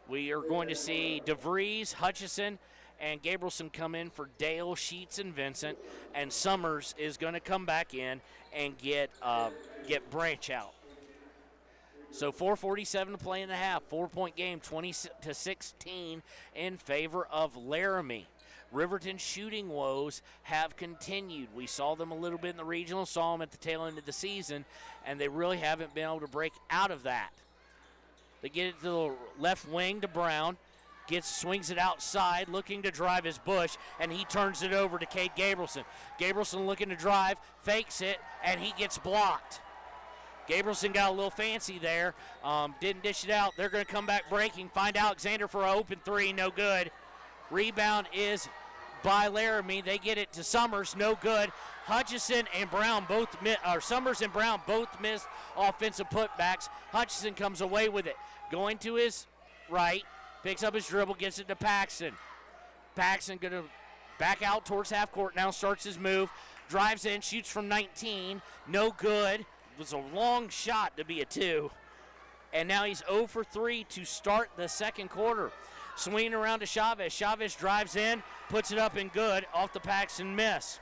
We are going to see DeVries, Hutchison, and Gabrielson come in for Dale, Sheets, and Vincent, and Summers is going to come back in and get Branch out. So 4:47 to play in the half. 4-point game, 20-16 in favor of Laramie. Riverton shooting woes have continued. We saw them a little bit in the regional, saw them at the tail end of the season, and they really haven't been able to break out of that. They get it to the left wing to Brown. Swings it outside, looking to drive his Bush, and he turns it over to Cade Gabrielson. Gabrielson looking to drive, fakes it, and he gets blocked. Gabrielson got a little fancy there, didn't dish it out. They're going to come back breaking, find Alexander for an open 3, no good. Rebound is by Laramie. They get it to Summers, no good. Hutchison and Brown Summers and Brown both missed offensive putbacks. Hutchison comes away with it. Going to his right, picks up his dribble, gets it to Paxton. Paxton going to back out towards half court now, starts his move, drives in, shoots from 19, no good. It was a long shot to be a 2. And now he's 0 for 3 to start the second quarter. Swinging around to Chavez. Chavez drives in, puts it up and good off the Paxton miss.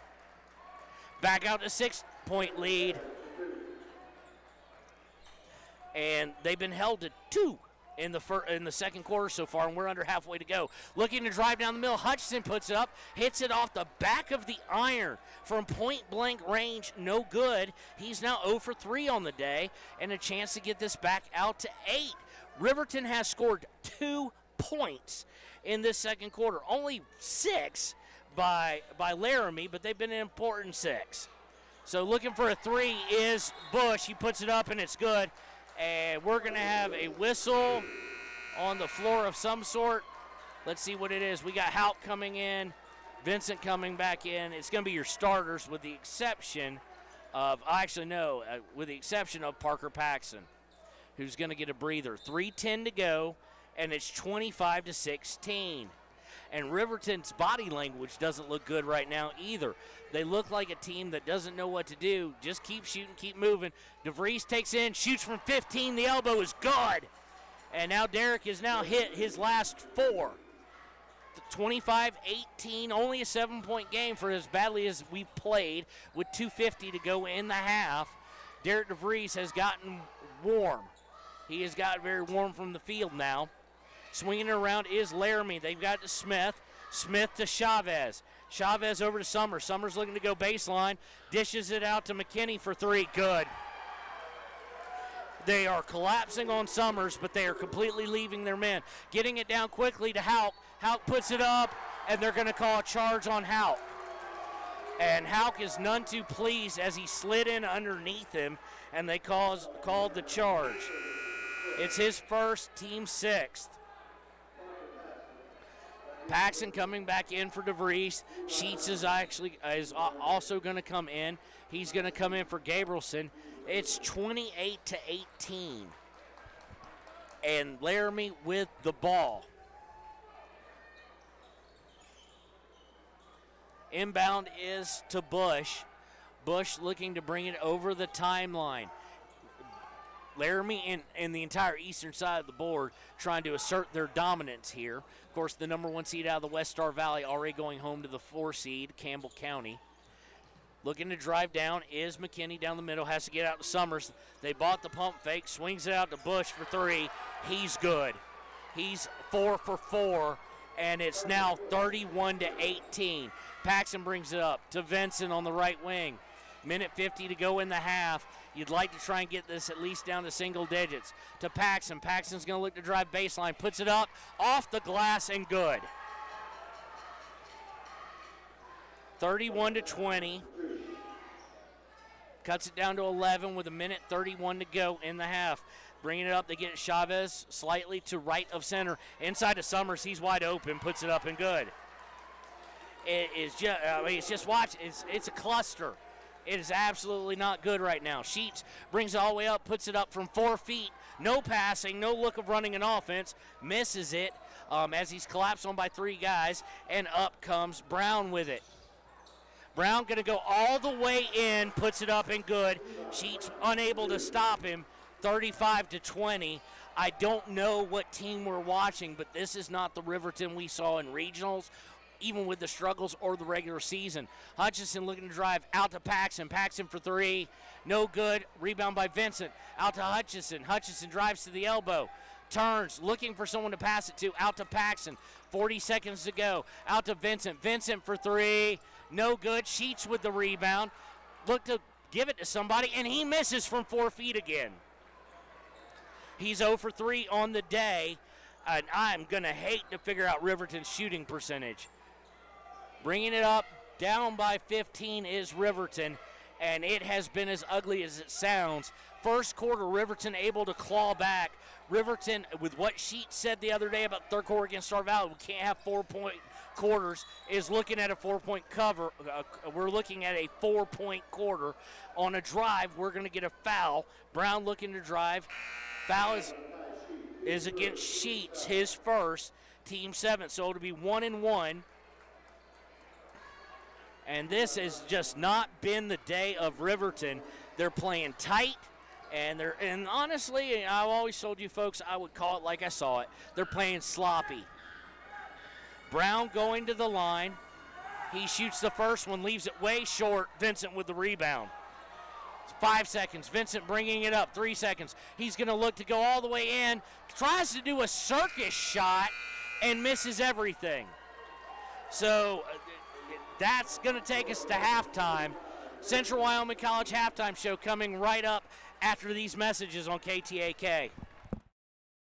Back out to 6-point lead. And they've been held to 2 in the second quarter so far, and we're under halfway to go. Looking to drive down the middle. Hutchison puts it up, hits it off the back of the iron from point-blank range. No good. He's now 0 for 3 on the day, and a chance to get this back out to 8. Riverton has scored 2 points in this second quarter. Only 6 by Laramie, but they've been an important 6. So looking for a 3 is Bush. He puts it up, and it's good. And we're going to have a whistle on the floor of some sort. Let's see what it is. We got Houck coming in, Vincent coming back in. It's going to be your starters with the exception of, with the exception of Parker Paxton, who's going to get a breather. 3:10 to go, and it's 25-16. And Riverton's body language doesn't look good right now either. They look like a team that doesn't know what to do. Just keep shooting, keep moving. DeVries takes in, shoots from 15. The elbow is good. And now Derek has now hit his last 4. 25-18, only a 7-point game for as badly as we've played with 2:50 to go in the half. Derek DeVries has gotten warm. He has gotten very warm from the field now. Swinging it around is Laramie. They've got to Smith. Smith to Chavez. Chavez over to Summers. Summers looking to go baseline. Dishes it out to McKinney for 3. Good. They are collapsing on Summers, but they are completely leaving their men. Getting it down quickly to Houck. Houck puts it up, and they're going to call a charge on Houck. And Houck is none too pleased as he slid in underneath him, and they called the charge. It's his first, team 6th. Paxson coming back in for DeVries. Sheets is also going to come in. He's going to come in for Gabrielson. It's 28-18. And Laramie with the ball. Inbound is to Bush. Bush looking to bring it over the timeline. Laramie and the entire eastern side of the board trying to assert their dominance here. Of course, the number 1 seed out of the West Star Valley already going home to the 4 seed, Campbell County. Looking to drive down is McKinney down the middle, has to get out to Summers. They bought the pump fake, swings it out to Bush for 3. He's good. He's 4 for 4, and it's now 31-18. Paxson brings it up to Vincent on the right wing. Minute 50 to go in the half. You'd like to try and get this at least down to single digits. To Paxson. Paxson's going to look to drive baseline. Puts it up, off the glass, and good. 31-20. Cuts it down to 11 with a minute 31 to go in the half. Bringing it up, they get Chavez slightly to right of center. Inside to Summers, he's wide open, puts it up and good. It's just watch. It's a cluster. It is absolutely not good right now. Sheets brings it all the way up, puts it up from 4 feet. No passing, no look of running an offense. Misses it as he's collapsed on by 3 guys, and up comes Brown with it. Brown going to go all the way in, puts it up and good. Sheets unable to stop him, 35-20. I don't know what team we're watching, but this is not the Riverton we saw in regionals, even with the struggles or the regular season. Hutchison looking to drive out to Paxson. Paxson for 3. No good. Rebound by Vincent. Out to Hutchison. Hutchison drives to the elbow. Turns, looking for someone to pass it to. Out to Paxson. 40 seconds to go. Out to Vincent. Vincent for 3. No good. Sheets with the rebound. Look to give it to somebody, and he misses from 4 feet again. He's 0 for 3 on the day, and I'm going to hate to figure out Riverton's shooting percentage. Bringing it up, down by 15 is Riverton, and it has been as ugly as it sounds. First quarter, Riverton able to claw back. Riverton, with what Sheets said the other day about third quarter against Star Valley, we can't have 4-point quarters, is looking at a 4-point cover. We're looking at a 4-point quarter. On a drive, we're going to get a foul. Brown looking to drive. Foul is against Sheets, his first, team 7, so it'll be 1-1. And this has just not been the day of Riverton. They're playing tight, and honestly, I've always told you folks, I would call it like I saw it. They're playing sloppy. Brown going to the line. He shoots the first one, leaves it way short. Vincent with the rebound. 5 seconds. Vincent bringing it up. 3 seconds. He's going to look to go all the way in. Tries to do a circus shot and misses everything. So that's going to take us to halftime. Central Wyoming College halftime show coming right up after these messages on KTAK.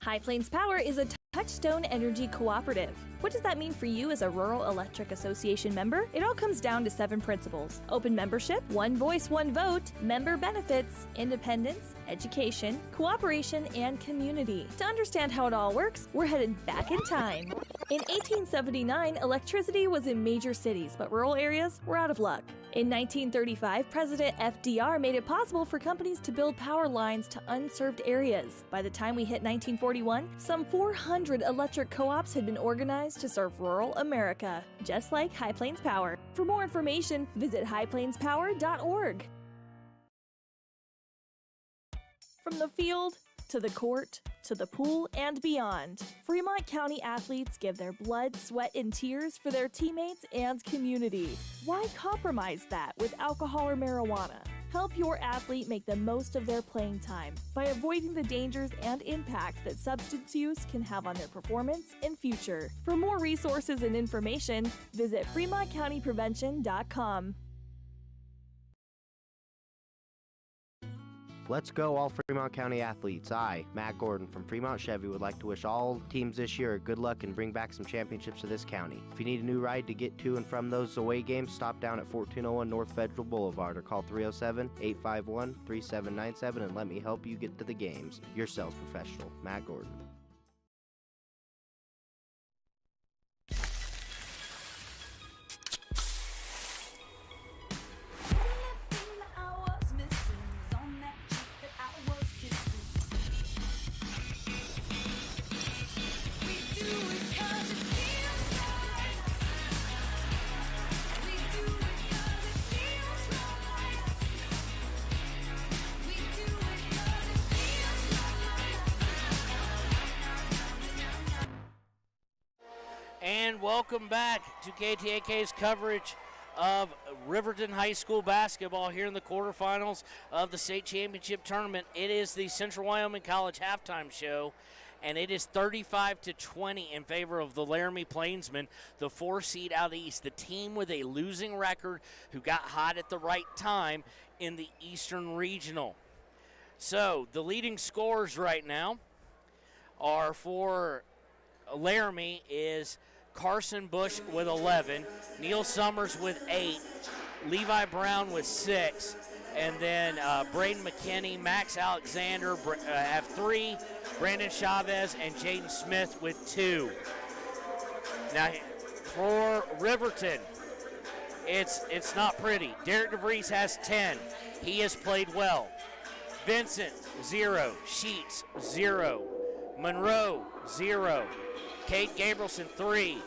High Plains Power is a Touchstone Energy Cooperative. What does that mean for you as a Rural Electric Association member? It all comes down to 7 principles: open membership, one voice, one vote, member benefits, independence, education, cooperation, and community. To understand how it all works, we're headed back in time. In 1879, electricity was in major cities, but rural areas were out of luck. In 1935, President FDR made it possible for companies to build power lines to unserved areas. By the time we hit 1941, some 400 electric co-ops had been organized to serve rural America, just like High Plains Power. For more information, visit highplainspower.org. From the field to the court, to the pool, and beyond, Fremont County athletes give their blood, sweat, and tears for their teammates and community. Why compromise that with alcohol or marijuana? Help your athlete make the most of their playing time by avoiding the dangers and impact that substance use can have on their performance and future. For more resources and information, visit FremontCountyPrevention.com. Let's go, all Fremont County athletes. I, Matt Gordon from Fremont Chevy, would like to wish all teams this year good luck and bring back some championships to this county. If you need a new ride to get to and from those away games, stop down at 1401 North Federal Boulevard or call 307-851-3797 and let me help you get to the games. Your sales professional, Matt Gordon. welcome back to KTAK's coverage of Riverton High School basketball here in the quarterfinals of the state championship tournament. It is the Central Wyoming College halftime show, and it is 35-20 in favor of the Laramie Plainsmen, the 4 seed out east, the team with a losing record who got hot at the right time in the Eastern Regional. So the leading scorers right now are for Laramie is Carson Bush with 11, Neil Summers with 8, Levi Brown with 6, and then Braden McKinney, Max Alexander have 3, Brandon Chavez and Jaden Smith with 2. Now for Riverton, it's not pretty. Derek DeVries has 10. He has played well. Vincent, 0. Sheets, 0. Monroe, 0. Kate Gabrielson, 3.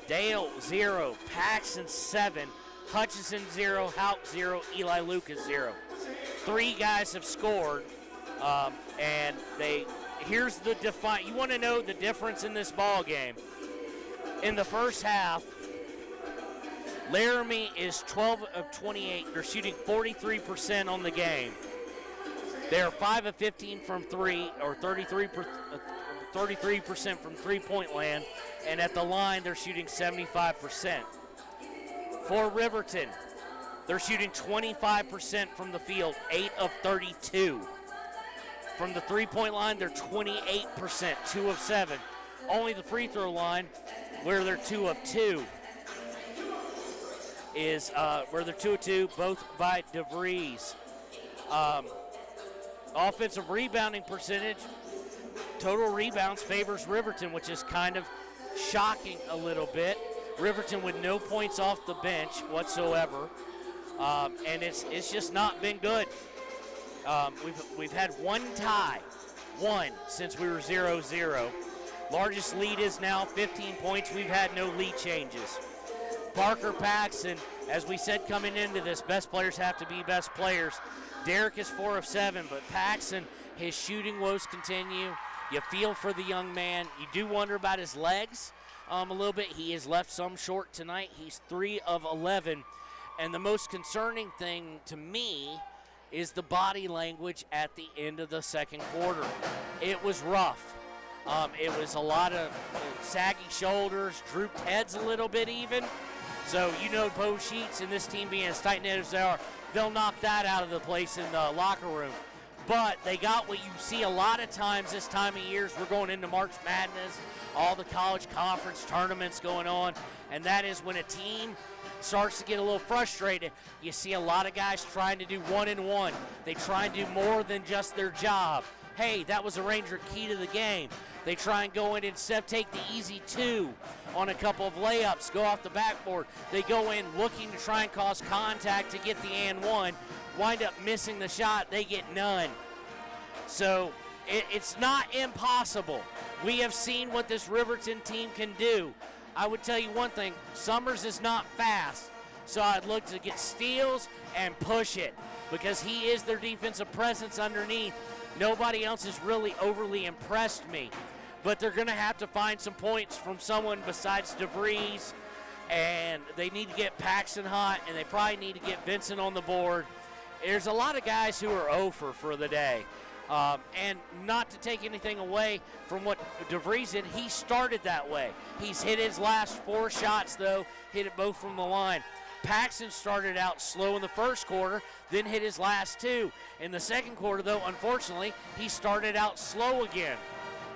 Dale, 0. Paxton, 7. Hutchison, 0. Houck, 0. Eli Lucas, 0. 3 guys have scored, and here's the you want to know the difference in this ball game. In the first half, Laramie is 12 of 28. They're shooting 43% on the game. They're 5 of 15 from 3, or 33% from three-point land, and at the line they're shooting 75%. For Riverton, they're shooting 25% from the field, 8 of 32. From the three-point line, they're 28%, 2 of 7. Only the free throw line, where they're 2 of 2, is where they're 2 of 2, both by DeVries. Offensive rebounding percentage, total rebounds favors Riverton, which is kind of shocking a little bit. Riverton with no points off the bench whatsoever, and it's just not been good. We've had one tie, since we were 0-0. Largest lead is now 15 points. We've had no lead changes. Parker Paxton, as we said coming into this, best players have to be best players. Derek is 4 of 7, but Paxton, his shooting woes continue. You feel for the young man. You do wonder about his legs a little bit. He has left some short tonight. He's 3 of 11. And the most concerning thing to me is the body language at the end of the second quarter. It was rough. It was a lot of saggy shoulders, drooped heads a little bit even. So you know Bo Sheets and this team being as tight-knit as they are, they'll knock that out of the place in the locker room. But they got what you see a lot of times this time of year. We're going into March Madness, all the college conference tournaments going on, and that is when a team starts to get a little frustrated. You see a lot of guys trying to do 1-and-1. They try and do more than just their job. Hey, that was a Ranger key to the game. They try and go in and take the easy 2 on a couple of layups, go off the backboard. They go in looking to try and cause contact to get the and 1, wind up missing the shot, they get none. So it's not impossible. We have seen what this Riverton team can do. I would tell you one thing, Summers is not fast, so I'd look to get steals and push it because he is their defensive presence underneath. Nobody else has really overly impressed me, but they're going to have to find some points from someone besides DeVries, and they need to get Paxton hot, and they probably need to get Vincent on the board. There's a lot of guys who are over for the day. And not to take anything away from what DeVries did, he started that way. He's hit his last 4 shots, though, hit it both from the line. Paxton started out slow in the first quarter, then hit his last 2. In the second quarter, though, unfortunately, he started out slow again.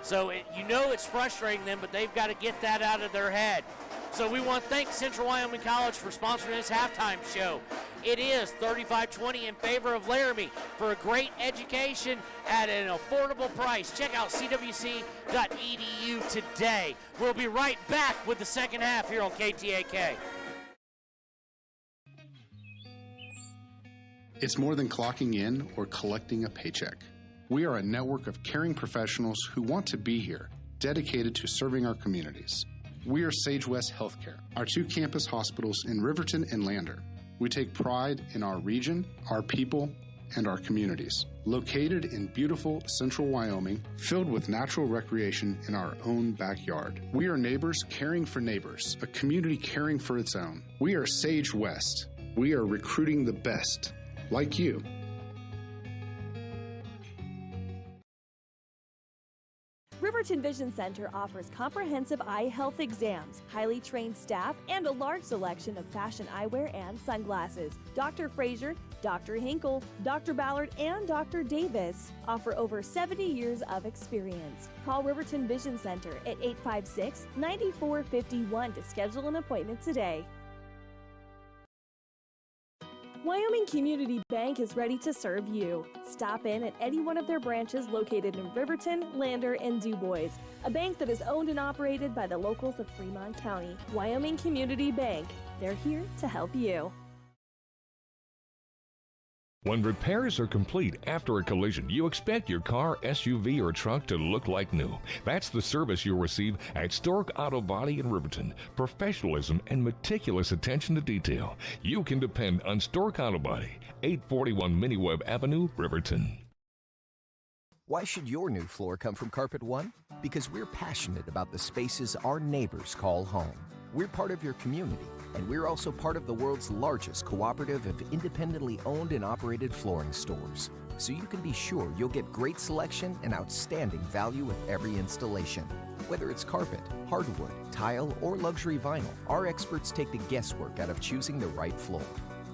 So you know it's frustrating them, but they've got to get that out of their head. So we want to thank Central Wyoming College for sponsoring this halftime show. It is 35-20 in favor of Laramie for a great education at an affordable price. Check out cwc.edu today. We'll be right back with the second half here on KTAK. It's more than clocking in or collecting a paycheck. We are a network of caring professionals who want to be here, dedicated to serving our communities. We are Sage West Healthcare, our 2 campus hospitals in Riverton and Lander. We take pride in our region, our people, and our communities. Located in beautiful central Wyoming, filled with natural recreation in our own backyard. We are neighbors caring for neighbors, a community caring for its own. We are Sage West. We are recruiting the best, like you. Riverton Vision Center offers comprehensive eye health exams, highly trained staff, and a large selection of fashion eyewear and sunglasses. Dr. Frazier, Dr. Hinkle, Dr. Ballard, and Dr. Davis offer over 70 years of experience. Call Riverton Vision Center at 856-9451 to schedule an appointment today. Wyoming Community Bank is ready to serve you. Stop in at any one of their branches located in Riverton, Lander, and DuBois. A bank that is owned and operated by the locals of Fremont County. Wyoming Community Bank. They're here to help you. When repairs are complete after a collision, you expect your car, SUV, or truck to look like new. That's the service you'll receive at Stork Auto Body in Riverton. Professionalism and meticulous attention to detail. You can depend on Stork Auto Body, 841 Miniweb Avenue, Riverton. Why should your new floor come from Carpet One? Because we're passionate about the spaces our neighbors call home. We're part of your community, and we're also part of the world's largest cooperative of independently owned and operated flooring stores. So you can be sure you'll get great selection and outstanding value with every installation. Whether it's carpet, hardwood, tile, or luxury vinyl, our experts take the guesswork out of choosing the right floor.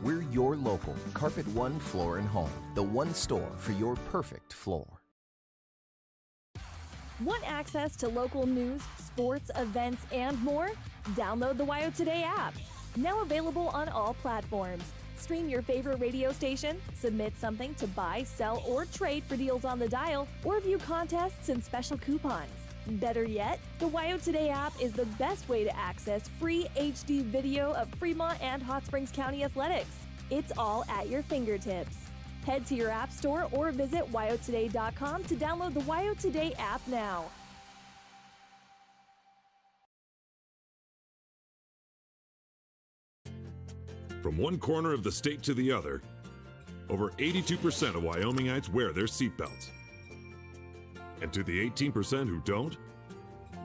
We're your local Carpet One Floor and Home, the one store for your perfect floor. Want access to local news, sports, events, and more? Download the WYO Today app. Now available on all platforms. Stream your favorite radio station, submit something to buy, sell, or trade for deals on the dial, or view contests and special coupons. Better yet, the WYO Today app is the best way to access free HD video of Fremont and Hot Springs County athletics. It's all at your fingertips. Head to your app store or visit wyotoday.com to download the WYO Today app now. From one corner of the state to the other, over 82% of Wyomingites wear their seatbelts. And to the 18% who don't,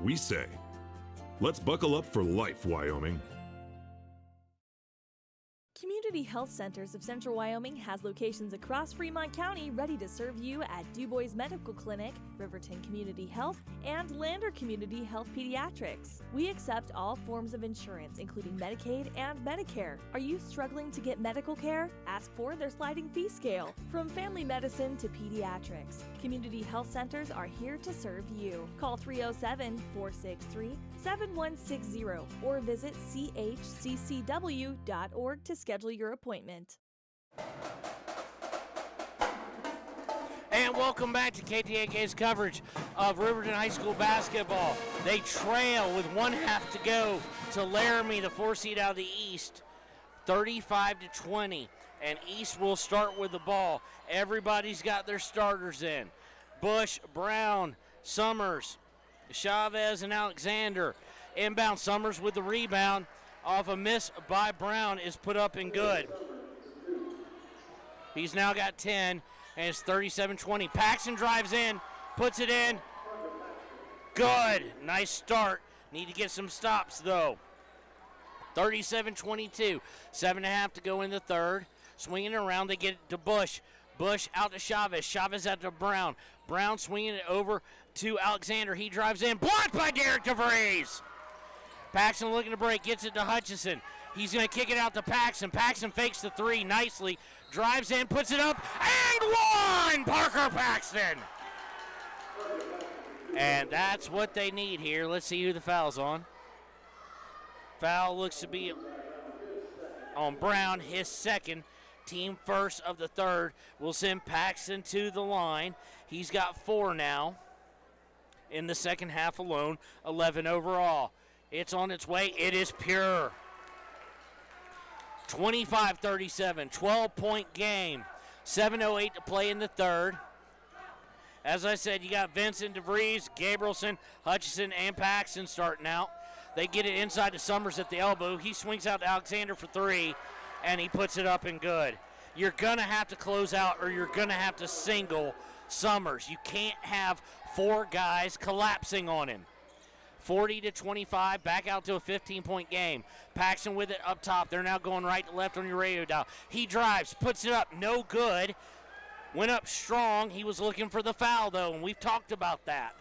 we say, let's buckle up for life, Wyoming. Community Health Centers of Central Wyoming has locations across Fremont County ready to serve you at DuBois Medical Clinic, Riverton Community Health, and Lander Community Health Pediatrics. We accept all forms of insurance, including Medicaid and Medicare. Are you struggling to get medical care? Ask for their sliding fee scale. From family medicine to pediatrics, Community Health Centers are here to serve you. Call 307-463-7160 or visit chccw.org to schedule your appointment. And welcome back to KTAK's coverage of Riverton High School basketball. They trail with 1/2 to go to Laramie, the 4 seed out of the East, 35-20. And East will start with the ball. Everybody's got their starters in. Bush, Brown, Summers, Chavez, and Alexander. Inbound, Summers with the rebound. Off a miss by Brown is put up and good. He's now got 10, and it's 37-20. Paxton drives in, puts it in. Good. Nice start. Need to get some stops, though. 37-22. 7.5 to go in the third. Swinging it around, they get it to Bush. Bush out to Chavez. Chavez out to Brown. Brown swinging it over to Alexander. He drives in. Blocked by Derek DeVries. Paxton looking to break, gets it to Hutchison. He's going to kick it out to Paxton. Paxton fakes the three nicely, drives in, puts it up, and one! Parker Paxton! And that's what they need here. Let's see who the foul's on. Foul looks to be on Brown, his second. Team first of the third will send Paxton to the line. He's got 4 now in the second half alone, 11 overall. It's on its way. It is pure. 25-37, 12-point game. 7:08 to play in the third. As I said, you got Vincent, DeVries, Gabrielson, Hutchison, and Paxton starting out. They get it inside to Summers at the elbow. He swings out to Alexander for 3, and he puts it up and good. you're going to have to close out or you're going to have to single Summers. You can't have 4 guys collapsing on him. 40-25, back out to a 15-point game. Paxton with it up top. They're now going right to left on your radio dial. He drives, puts it up, no good. Went up strong. He was looking for the foul, though, and we've talked about that.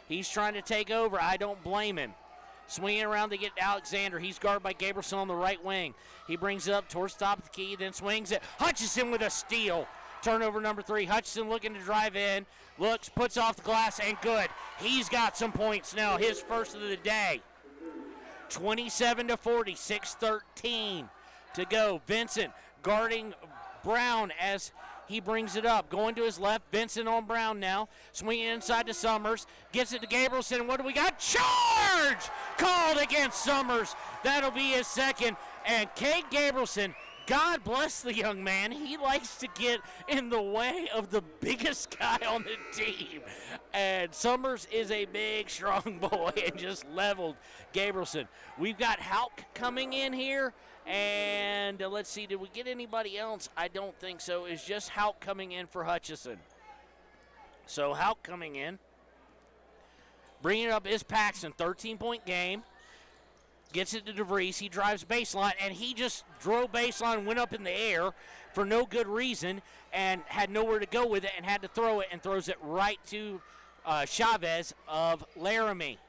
He's trying to take over. I don't blame him. Swinging around to get Alexander. He's guarded by Gabrielson on the right wing. He brings it up towards the top of the key, then swings it. Hutchison with a steal. Turnover number 3. Hutchison looking to drive in. Looks, puts off the glass, and good. He's got some points now. His first of the day. 27-40, 6:13 to go. Vincent guarding Brown as he brings it up. Going to his left. Vincent on Brown now. Swinging inside to Summers. Gets it to Gabrielson. What do we got? Charge! Called against Summers. That'll be his second. And Cade Gabrielson, God bless the young man. He likes to get in the way of the biggest guy on the team. And Summers is a big, strong boy and just leveled Gabrielson. We've got Hauk coming in here. And let's see, did we get anybody else? I don't think so. It's just Hauk coming in for Hutchison. So Hauk coming in. Bringing it up is Paxton, 13-point game. Gets it to DeVries. He drives baseline, and he just drove baseline, went up in the air for no good reason, and had nowhere to go with it and had to throw it, and throws it right to Chavez of Laramie.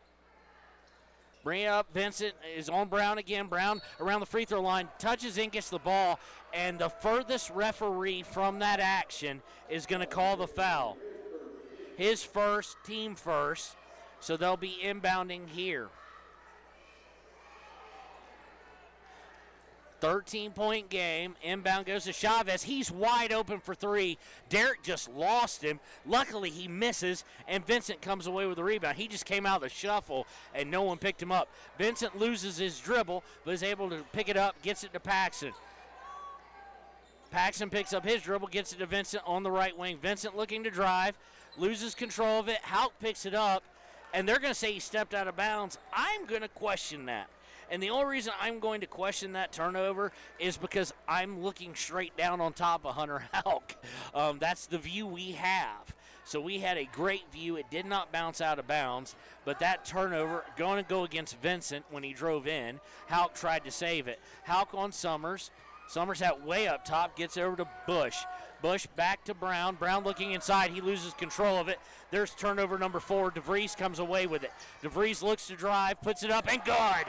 Bring it up. Vincent is on Brown again. Brown around the free throw line, touches in, gets the ball, and the furthest referee from that action is going to call the foul. His first, team first, so they'll be inbounding here. 13-point game. Inbound goes to Chavez. He's wide open for 3. Derek just lost him. Luckily, he misses, and Vincent comes away with the rebound. He just came out of the shuffle, and no one picked him up. Vincent loses his dribble, but is able to pick it up, gets it to Paxton. Paxton picks up his dribble, gets it to Vincent on the right wing. Vincent looking to drive, loses control of it. Hauk picks it up, and they're going to say he stepped out of bounds. I'm going to question that. And the only reason I'm going to question that turnover is because I'm looking straight down on top of Hunter Hauk. That's the view we have. So we had a great view. It did not bounce out of bounds, but that turnover going to go against Vincent when he drove in. Hauk tried to save it. Hauk on Summers. Summers had way up top, gets over to Bush. Bush back to Brown. Brown looking inside. He loses control of it. There's turnover number 4. DeVries comes away with it. DeVries looks to drive, puts it up, and good.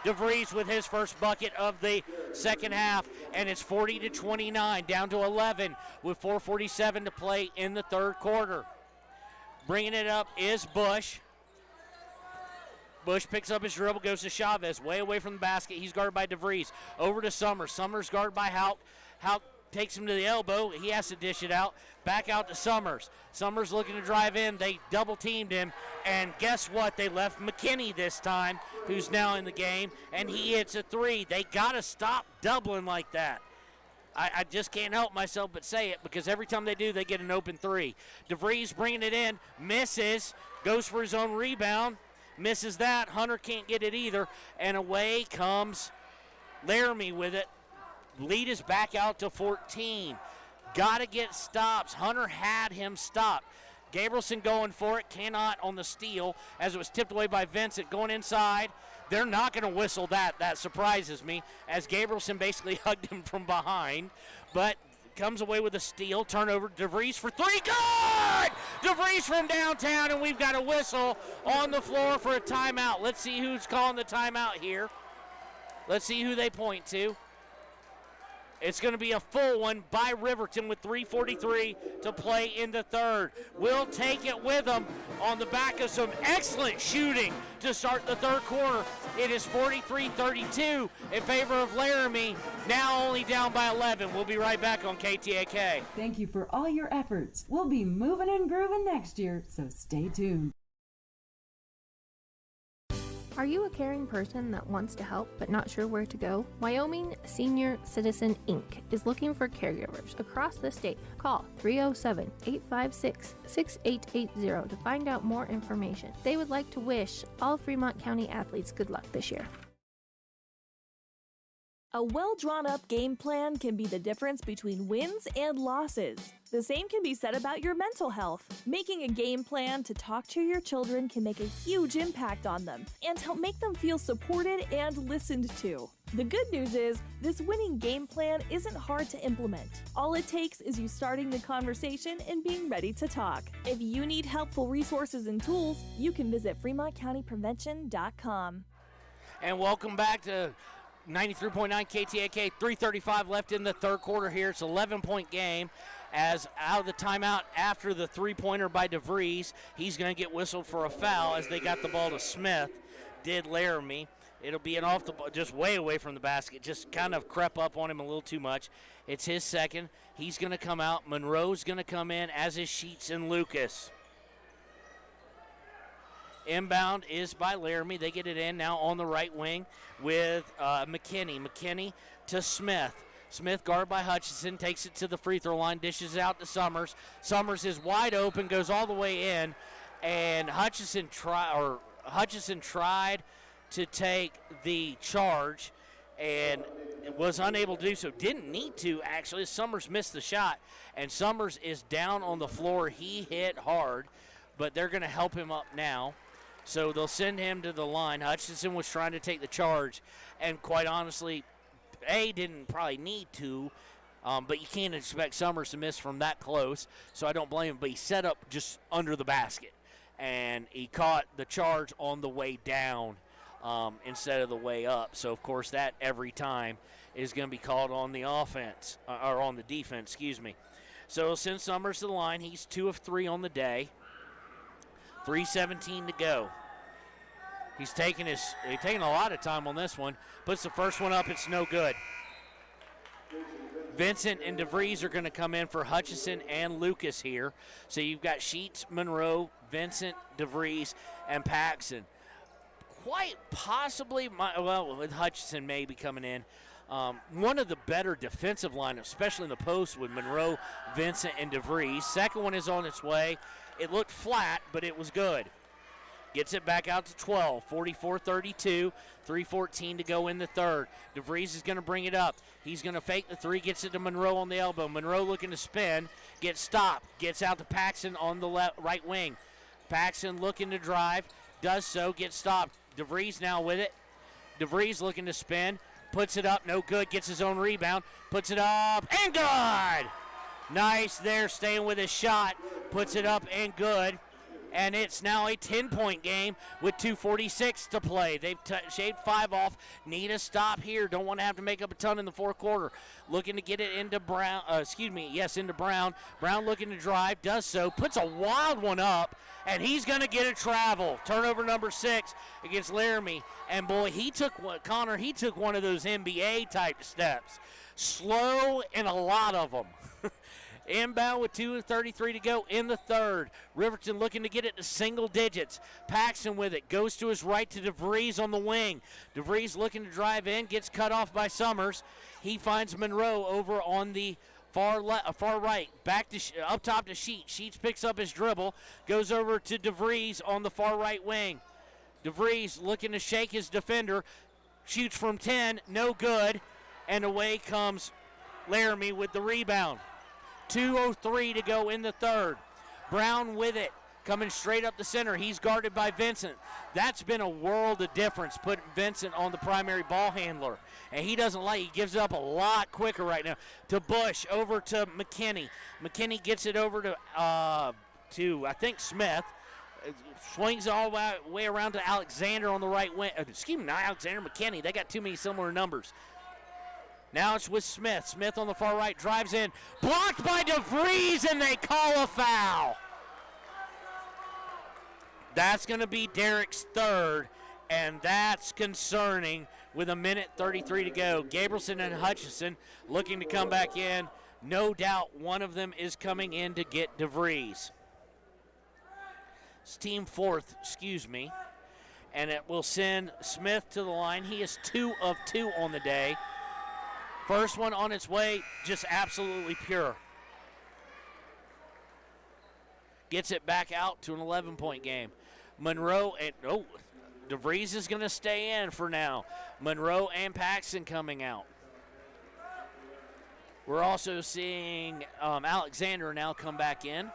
DeVries with his first bucket of the second half, and it's 40-29, down to 11 with 4:47 to play in the third quarter. Bringing it up is Bush. Bush picks up his dribble, goes to Chavez, way away from the basket. He's guarded by DeVries. Over to Summers. Summers guarded by Hauk. Hauk takes him to the elbow. He has to dish it out. Back out to Summers. Summers looking to drive in. They double-teamed him. And guess what? They left McKinney this time, who's now in the game, and he hits a 3. They got to stop doubling like that. I just can't help myself but say it, because every time they do, they get an open 3. DeVries bringing it in, misses, goes for his own rebound, misses that. Hunter can't get it either, and away comes Laramie with it. Lead is back out to 14. Got to get stops. Hunter had him stopped. Gabrielson going for it, cannot on the steal as it was tipped away by Vincent. Going inside. They're not going to whistle that. That surprises me, as Gabrielson basically hugged him from behind. But comes away with a steal. Turnover. DeVries for 3. Good! DeVries from downtown, and we've got a whistle on the floor for a timeout. Let's see who's calling the timeout here. Let's see who they point to. It's going to be a full one by Riverton with 3:43 to play in the third. We'll take it with them on the back of some excellent shooting to start the third quarter. It is 43-32 in favor of Laramie, now only down by 11. We'll be right back on KTAK. Thank you for all your efforts. We'll be moving and grooving next year, so stay tuned. Are you a caring person that wants to help but not sure where to go? Wyoming Senior Citizen Inc. is looking for caregivers across the state. Call 307-856-6880 to find out more information. They would like to wish all Fremont County athletes good luck this year. A well-drawn-up game plan can be the difference between wins and losses. The same can be said about your mental health. Making a game plan to talk to your children can make a huge impact on them and help make them feel supported and listened to. The good news is, this winning game plan isn't hard to implement. All it takes is you starting the conversation and being ready to talk. If you need helpful resources and tools, you can visit FremontCountyPrevention.com. And welcome back to 93.9 KTAK, 3:35 left in the third quarter here. It's an 11-point game. As out of the timeout after the three-pointer by DeVries, he's going to get whistled for a foul as they got the ball to Smith. Did Laramie. It'll be an off the ball, just way away from the basket. Just kind of crept up on him a little too much. It's his second. He's going to come out. Monroe's going to come in, as is Sheets and Lucas. Inbound is by Laramie. They get it in now on the right wing with McKinney. McKinney to Smith. Smith, guarded by Hutchison, takes it to the free throw line, dishes it out to Summers. Summers is wide open, goes all the way in, and Hutchison tried to take the charge and was unable to do so. Didn't need to, actually. Summers missed the shot, and Summers is down on the floor. He hit hard, but they're going to help him up now. So they'll send him to the line. Hutchison was trying to take the charge, and quite honestly, didn't probably need to, but you can't expect Summers to miss from that close, so I don't blame him. But he set up just under the basket, and he caught the charge on the way down instead of the way up. So, of course, that every time is going to be called on the offense, or on the defense, excuse me. So he'll send Summers to the line. He's 2 of 3 on the day. 3:17 to go. He's taking a lot of time on this one. Puts the first one up. It's no good. Vincent and DeVries are going to come in for Hutchison and Lucas here. So you've got Sheets, Monroe, Vincent, DeVries, and Paxson. Quite possibly, with Hutchison maybe coming in, one of the better defensive lineups, especially in the post, with Monroe, Vincent, and DeVries. Second one is on its way. It looked flat, but it was good. Gets it back out to 12, 44-32, 3:14 to go in the third. DeVries is going to bring it up. He's going to fake the three, gets it to Monroe on the elbow. Monroe looking to spin, gets stopped, gets out to Paxson on the right wing. Paxson looking to drive, does so, gets stopped. DeVries now with it. DeVries looking to spin, puts it up, no good, gets his own rebound, puts it up, and good! Nice there, staying with his shot, puts it up and good. And it's now a 10-point game with 2:46 to play. They've shaved 5 off. Need a stop here. Don't want to have to make up a ton in the fourth quarter. Looking to get it into Brown. Into Brown. Brown looking to drive. Does so. Puts a wild one up. And he's going to get a travel. Turnover number 6 against Laramie. And boy, he took one of those NBA-type steps. Slow and a lot of them. Inbound with 2:33 to go in the third. Riverton looking to get it to single digits. Paxson with it. Goes to his right to DeVries on the wing. DeVries looking to drive in. Gets cut off by Summers. He finds Monroe over on the far right. Back to up top to Sheets. Sheets picks up his dribble. Goes over to DeVries on the far right wing. DeVries looking to shake his defender. Shoots from 10. No good. And away comes Laramie with the rebound. 2:03 to go in the third. Brown with it, coming straight up the center. He's guarded by Vincent. That's been a world of difference, putting Vincent on the primary ball handler. And he doesn't he gives it up a lot quicker right now. To Bush, over to McKinney. McKinney gets it over to I think Smith. Swings all the way around to Alexander on the right wing. Not Alexander, McKinney. They got too many similar numbers. Now it's with Smith. Smith on the far right, drives in. Blocked by DeVries, and they call a foul. That's going to be Derek's third, and that's concerning with 1:33 to go. Gabrielson and Hutchison looking to come back in. No doubt one of them is coming in to get DeVries. It's team fourth, and it will send Smith to the line. He is 2 of 2 on the day. First one on its way, just absolutely pure. Gets it back out to an 11-point game. Monroe and DeVries is going to stay in for now. Monroe and Paxson coming out. We're also seeing Alexander now come back in,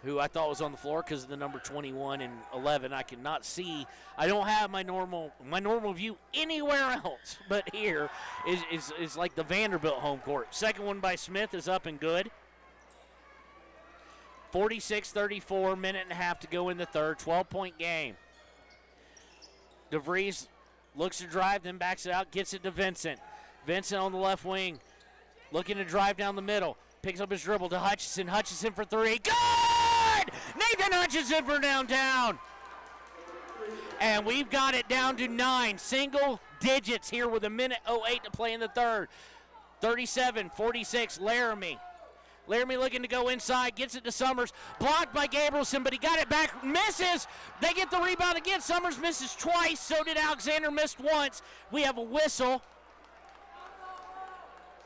who I thought was on the floor because of the number 21 and 11. I cannot see. I don't have my normal view anywhere else, but here is like the Vanderbilt home court. Second one by Smith is up and good. 46-34, minute and a half to go in the third, 12-point game. DeVries looks to drive, then backs it out, gets it to Vincent. Vincent on the left wing, looking to drive down the middle. Picks up his dribble to Hutchison. Hutchison for three. Good! Nathan Hutchison for downtown. And we've got it down to 9 single digits here with a minute 08 to play in the third. 37-46, Laramie. Laramie looking to go inside, gets it to Summers. Blocked by Gabrielson, but he got it back, misses. They get the rebound again. Summers misses twice, so did Alexander, missed once. We have a whistle.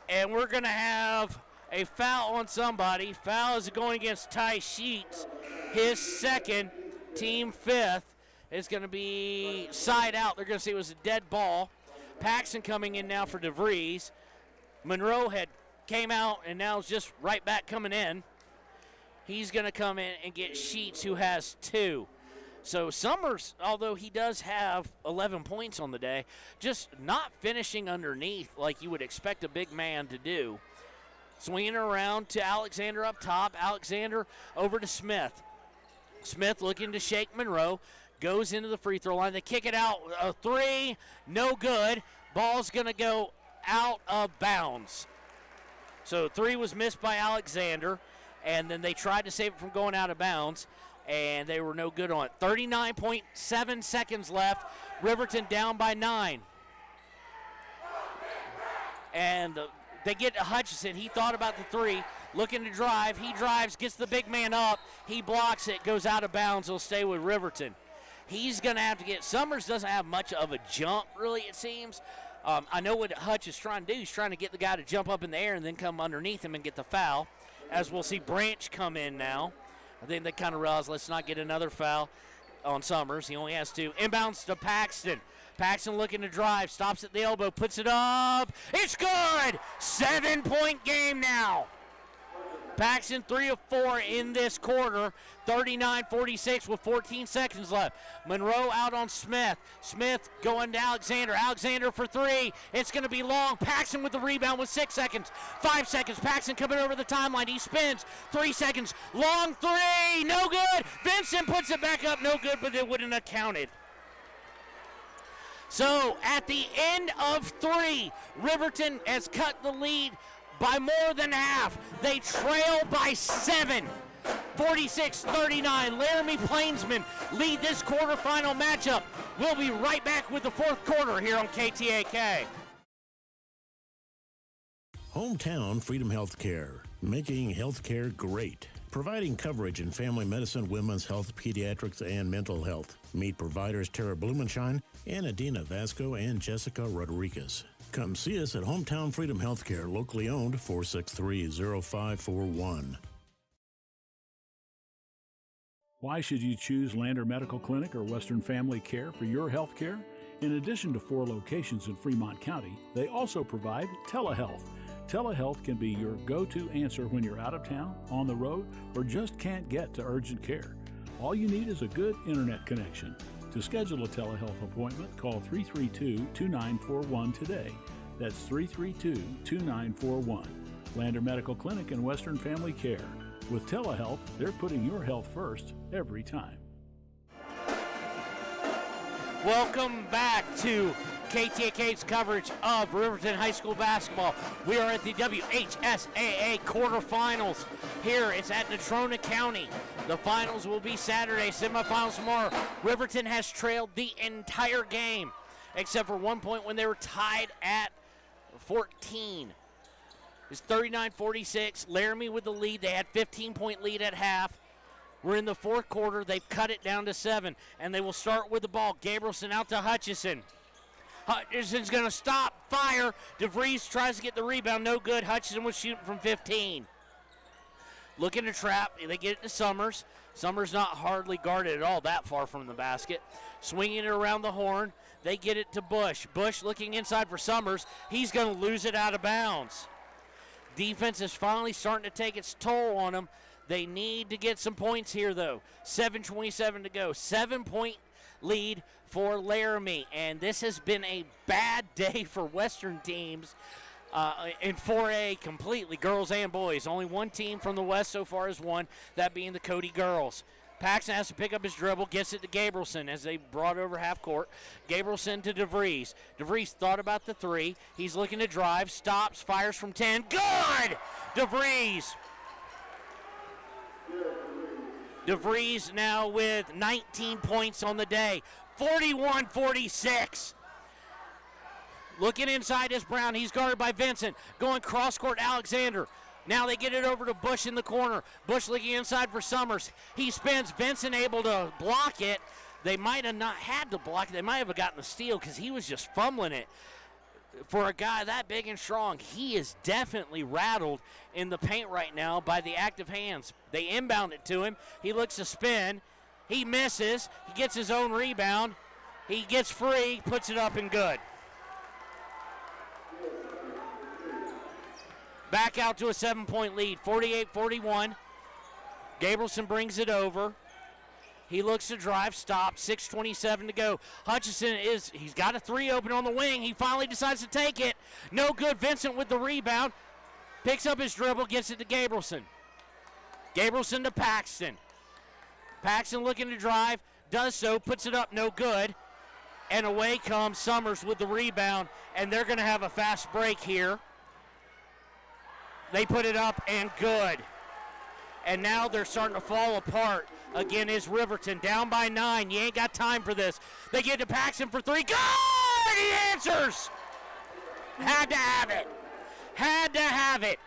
And we're going to have a foul on somebody. Foul is going against Ty Sheets. His second, team fifth. It's going to be side out. They're going to say it was a dead ball. Paxson coming in now for DeVries. Monroe had came out and now is just right back coming in. He's going to come in and get Sheets, who has 2. So Summers, although he does have 11 points on the day, just not finishing underneath like you would expect a big man to do. Swinging around to Alexander up top. Alexander over to Smith. Smith looking to shake Monroe. Goes into the free throw line. They kick it out. A 3, no good. Ball's going to go out of bounds. So 3 was missed by Alexander, and then they tried to save it from going out of bounds, and they were no good on it. 39.7 seconds left. Riverton down by 9. And they get to Hutchison. He thought about the 3, looking to drive. He drives, gets the big man up. He blocks it, goes out of bounds. He'll stay with Riverton. He's going to have to get – Summers doesn't have much of a jump, really, it seems. I know what Hutch is trying to do. He's trying to get the guy to jump up in the air and then come underneath him and get the foul. As we'll see Branch come in now. I think they kind of realize, let's not get another foul on Summers. He only has 2. Inbounds to Paxton. Paxton looking to drive. Stops at the elbow. Puts it up. It's good! 7-point game now. Paxton 3 of 4 in this quarter. 39-46 with 14 seconds left. Monroe out on Smith. Smith going to Alexander. Alexander for 3. It's going to be long. Paxton with the rebound with 6 seconds. 5 seconds. Paxton coming over the timeline. He spins. 3 seconds. Long 3. No good. Vincent puts it back up. No good, but it wouldn't have counted. So at the end of 3, Riverton has cut the lead by more than half. They trail by 7. 46-39. Laramie Plainsmen lead this quarterfinal matchup. We'll be right back with the fourth quarter here on KTAK. Hometown Freedom Healthcare, making healthcare great. Providing coverage in family medicine, women's health, pediatrics, and mental health. Meet providers Tara Blumenshine and Adina Vasco and Jessica Rodriguez. Come see us at Hometown Freedom Healthcare, locally owned, 463-0541. Why should you choose Lander Medical Clinic or Western Family Care for your health care? In addition to 4 locations in Fremont County, they also provide telehealth. Telehealth can be your go-to answer when you're out of town, on the road, or just can't get to urgent care. All you need is a good internet connection. To schedule a telehealth appointment, call 332-2941 today. That's 332-2941. Lander Medical Clinic and Western Family Care. With telehealth, they're putting your health first every time. Welcome back to KTAK's coverage of Riverton High School basketball. We are at the WHSAA quarterfinals. Here it's at Natrona County. The finals will be Saturday, semifinals tomorrow. Riverton has trailed the entire game, except for 1 point when they were tied at 14. It's 39-46. Laramie with the lead. They had 15-point lead at half. We're in the fourth quarter. They've cut it down to 7, and they will start with the ball. Gabrielson out to Hutchison. Hutchison's going to stop, fire. DeVries tries to get the rebound, no good. Hutchison was shooting from 15. Looking to trap, they get it to Summers. Summers not hardly guarded at all, that far from the basket. Swinging it around the horn, they get it to Bush. Bush looking inside for Summers. He's going to lose it out of bounds. Defense is finally starting to take its toll on them. They need to get some points here, though. 7:27 to go. 7-point lead for Laramie. And this has been a bad day for Western teams in 4A completely, girls and boys. Only one team from the West so far has won, that being the Cody girls. Paxton has to pick up his dribble, gets it to Gabrielson as they brought over half court. Gabrielson to DeVries. DeVries thought about the three. He's looking to drive, stops, fires from 10. Good! DeVries. DeVries now with 19 points on the day. 41-46. Looking inside is Brown. He's guarded by Vincent. Going cross-court, Alexander. Now they get it over to Bush in the corner. Bush looking inside for Summers. He spins. Vincent able to block it. They might have not had to block it. They might have gotten the steal because he was just fumbling it. For a guy that big and strong, he is definitely rattled in the paint right now by the active hands. They inbound it to him. He looks to spin. He misses. He gets his own rebound. He gets free, puts it up and good. Back out to a 7-point lead, 48-41. Gabrielson brings it over. He looks to drive, stop, 6:27 to go. Hutchison he's got a three open on the wing. He finally decides to take it. No good. Vincent with the rebound. Picks up his dribble, gets it to Gabrielson. Gabrielson to Paxton. Paxton looking to drive, does so, puts it up, no good. And away comes Summers with the rebound, and they're going to have a fast break here. They put it up and good. And now they're starting to fall apart. Again is Riverton down by 9. You ain't got time for this. They get to Paxton for three. Good! He answers! Had to have it. Had to have it.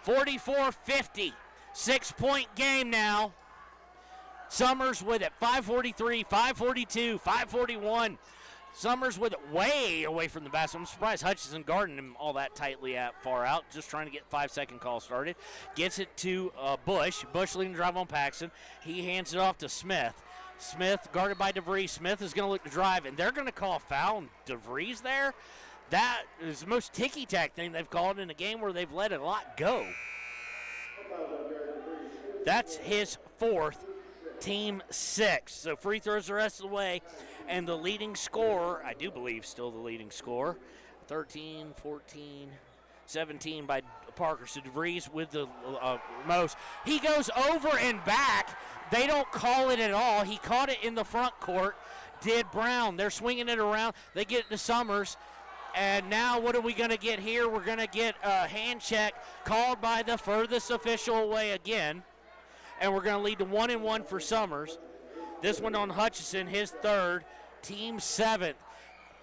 44-50. 6-point game now. Summers with it. 5:43, 5:42, 5:41. Summers with it way away from the basket. I'm surprised Hutchison guarding him all that tightly far out, just trying to get 5-second call started. Gets it to Bush. Bush leading the drive on Paxton. He hands it off to Smith. Smith guarded by DeVries. Smith is going to look to drive, and they're going to call a foul on DeVries there. That is the most ticky-tack thing they've called in a game where they've let a lot go. That's his fourth, team 6. So free throws the rest of the way. And the leading scorer, I do believe still the leading scorer, 13, 14, 17 by Parker. So DeVries with the most. He goes over and back. They don't call it at all. He caught it in the front court. Did Brown. They're swinging it around. They get it to Summers. And now what are we going to get here? We're going to get a hand check called by the furthest official away again. And we're going to lead to 1-1 for Summers. This one on Hutchison, his third, team 7th.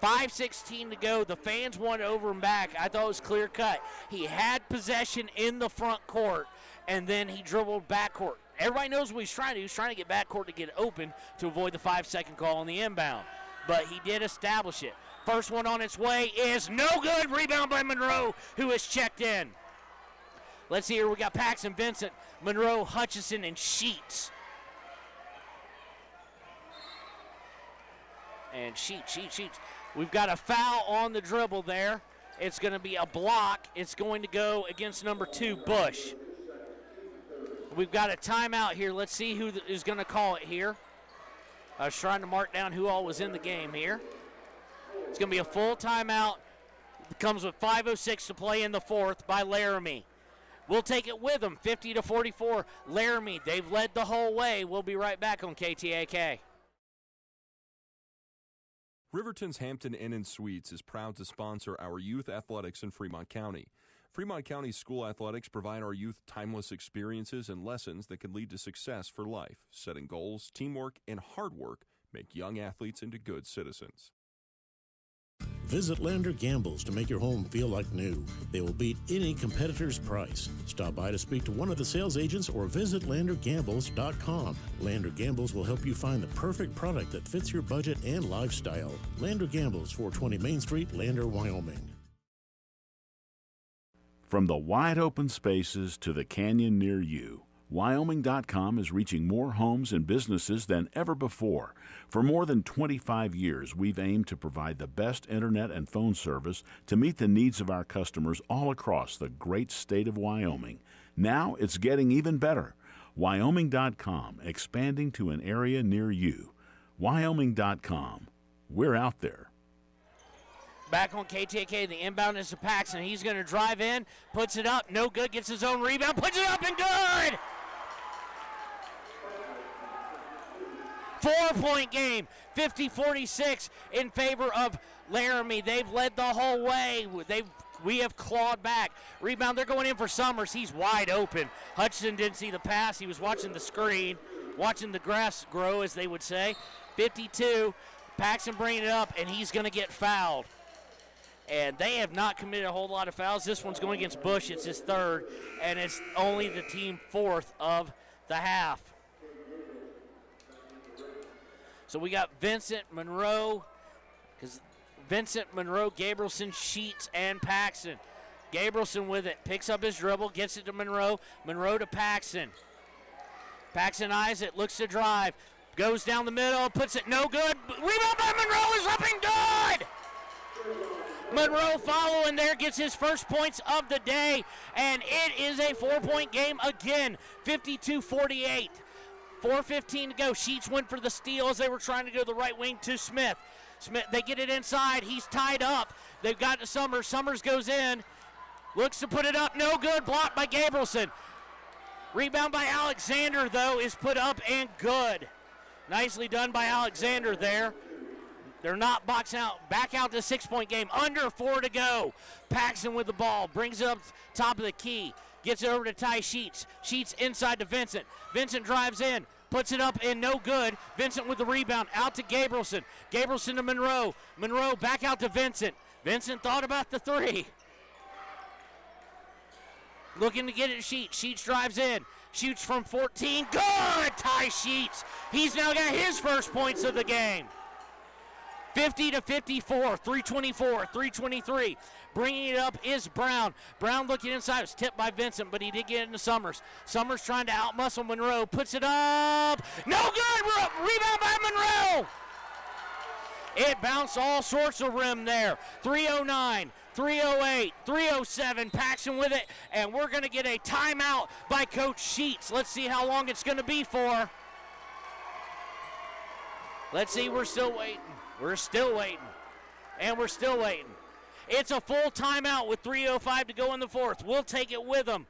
5:16 to go. The fans won over and back. I thought it was clear cut. He had possession in the front court, and then he dribbled backcourt. Everybody knows what he's trying to do. He's trying to get backcourt to get open to avoid the 5-second call on the inbound. But he did establish it. First one on its way is no good. Rebound by Monroe, who is checked in. Let's see here. We got Paxton, Vincent, Monroe, Hutchison, and Sheets. And Sheets. We've got a foul on the dribble there. It's going to be a block. It's going to go against number 2, Bush. We've got a timeout here. Let's see who is going to call it here. I was trying to mark down who all was in the game here. It's going to be a full timeout. It comes with 5:06 to play in the fourth by Laramie. We'll take it with them, 50-44. Laramie, they've led the whole way. We'll be right back on KTAK. Riverton's Hampton Inn & Suites is proud to sponsor our youth athletics in Fremont County. Fremont County school athletics provide our youth timeless experiences and lessons that can lead to success for life. Setting goals, teamwork, and hard work make young athletes into good citizens. Visit Lander Gambles to make your home feel like new. They will beat any competitor's price. Stop by to speak to one of the sales agents or visit LanderGambles.com. Lander Gambles will help you find the perfect product that fits your budget and lifestyle. Lander Gambles, 420 Main Street, Lander, Wyoming. From the wide open spaces to the canyon near you, Wyoming.com is reaching more homes and businesses than ever before. For more than 25 years, we've aimed to provide the best internet and phone service to meet the needs of our customers all across the great state of Wyoming. Now it's getting even better. Wyoming.com, expanding to an area near you. Wyoming.com. We're out there. Back on KTAK, the inbound is to Paxson. He's going to drive in, puts it up, no good, gets his own rebound, puts it up and good! 4-point game, 50-46 in favor of Laramie. They've led the whole way. We have clawed back. Rebound, they're going in for Summers. He's wide open. Hutchinson didn't see the pass. He was watching the screen, watching the grass grow, as they would say. 52, Paxson bringing it up, and he's going to get fouled. And they have not committed a whole lot of fouls. This one's going against Bush. It's his third, and it's only the team fourth of the half. So we got Vincent, Monroe, Gabrielson, Sheets, and Paxson. Gabrielson with it, picks up his dribble, gets it to Monroe. Monroe to Paxson. Paxson eyes it, looks to drive, goes down the middle, puts it no good. Rebound by Monroe is up and good! Monroe following there, gets his first points of the day, and it is a 4-point game again, 52-48. 4:15 to go. Sheets went for the steal as they were trying to go the right wing to Smith. They get it inside. He's tied up. They've got to Summers. Summers goes in. Looks to put it up. No good. Blocked by Gabrielson. Rebound by Alexander, though, is put up and good. Nicely done by Alexander there. They're not boxing out. Back out to 6-point game. Under 4 to go. Paxson with the ball. Brings it up top of the key. Gets it over to Ty Sheets. Sheets inside to Vincent. Vincent drives in. Puts it up and no good. Vincent with the rebound. Out to Gabrielson. Gabrielson to Monroe. Monroe back out to Vincent. Vincent thought about the three. Looking to get it to Sheets. Sheets drives in. Shoots from 14. Good! Ty Sheets. He's now got his first points of the game. 50-54, 3:24, 3:23. Bringing it up is Brown. Brown looking inside. It was tipped by Vincent, but he did get into Summers. Summers trying to outmuscle Monroe. Puts it up. No good! Rebound by Monroe! It bounced all sorts of rim there. 3:09, 3:08, 3:07. Paxson with it, and we're going to get a timeout by Coach Sheets. Let's see how long it's going to be for. Let's see, we're still waiting. We're still waiting, and we're still waiting. It's a full timeout with 3:05 to go in the fourth. We'll take it with them.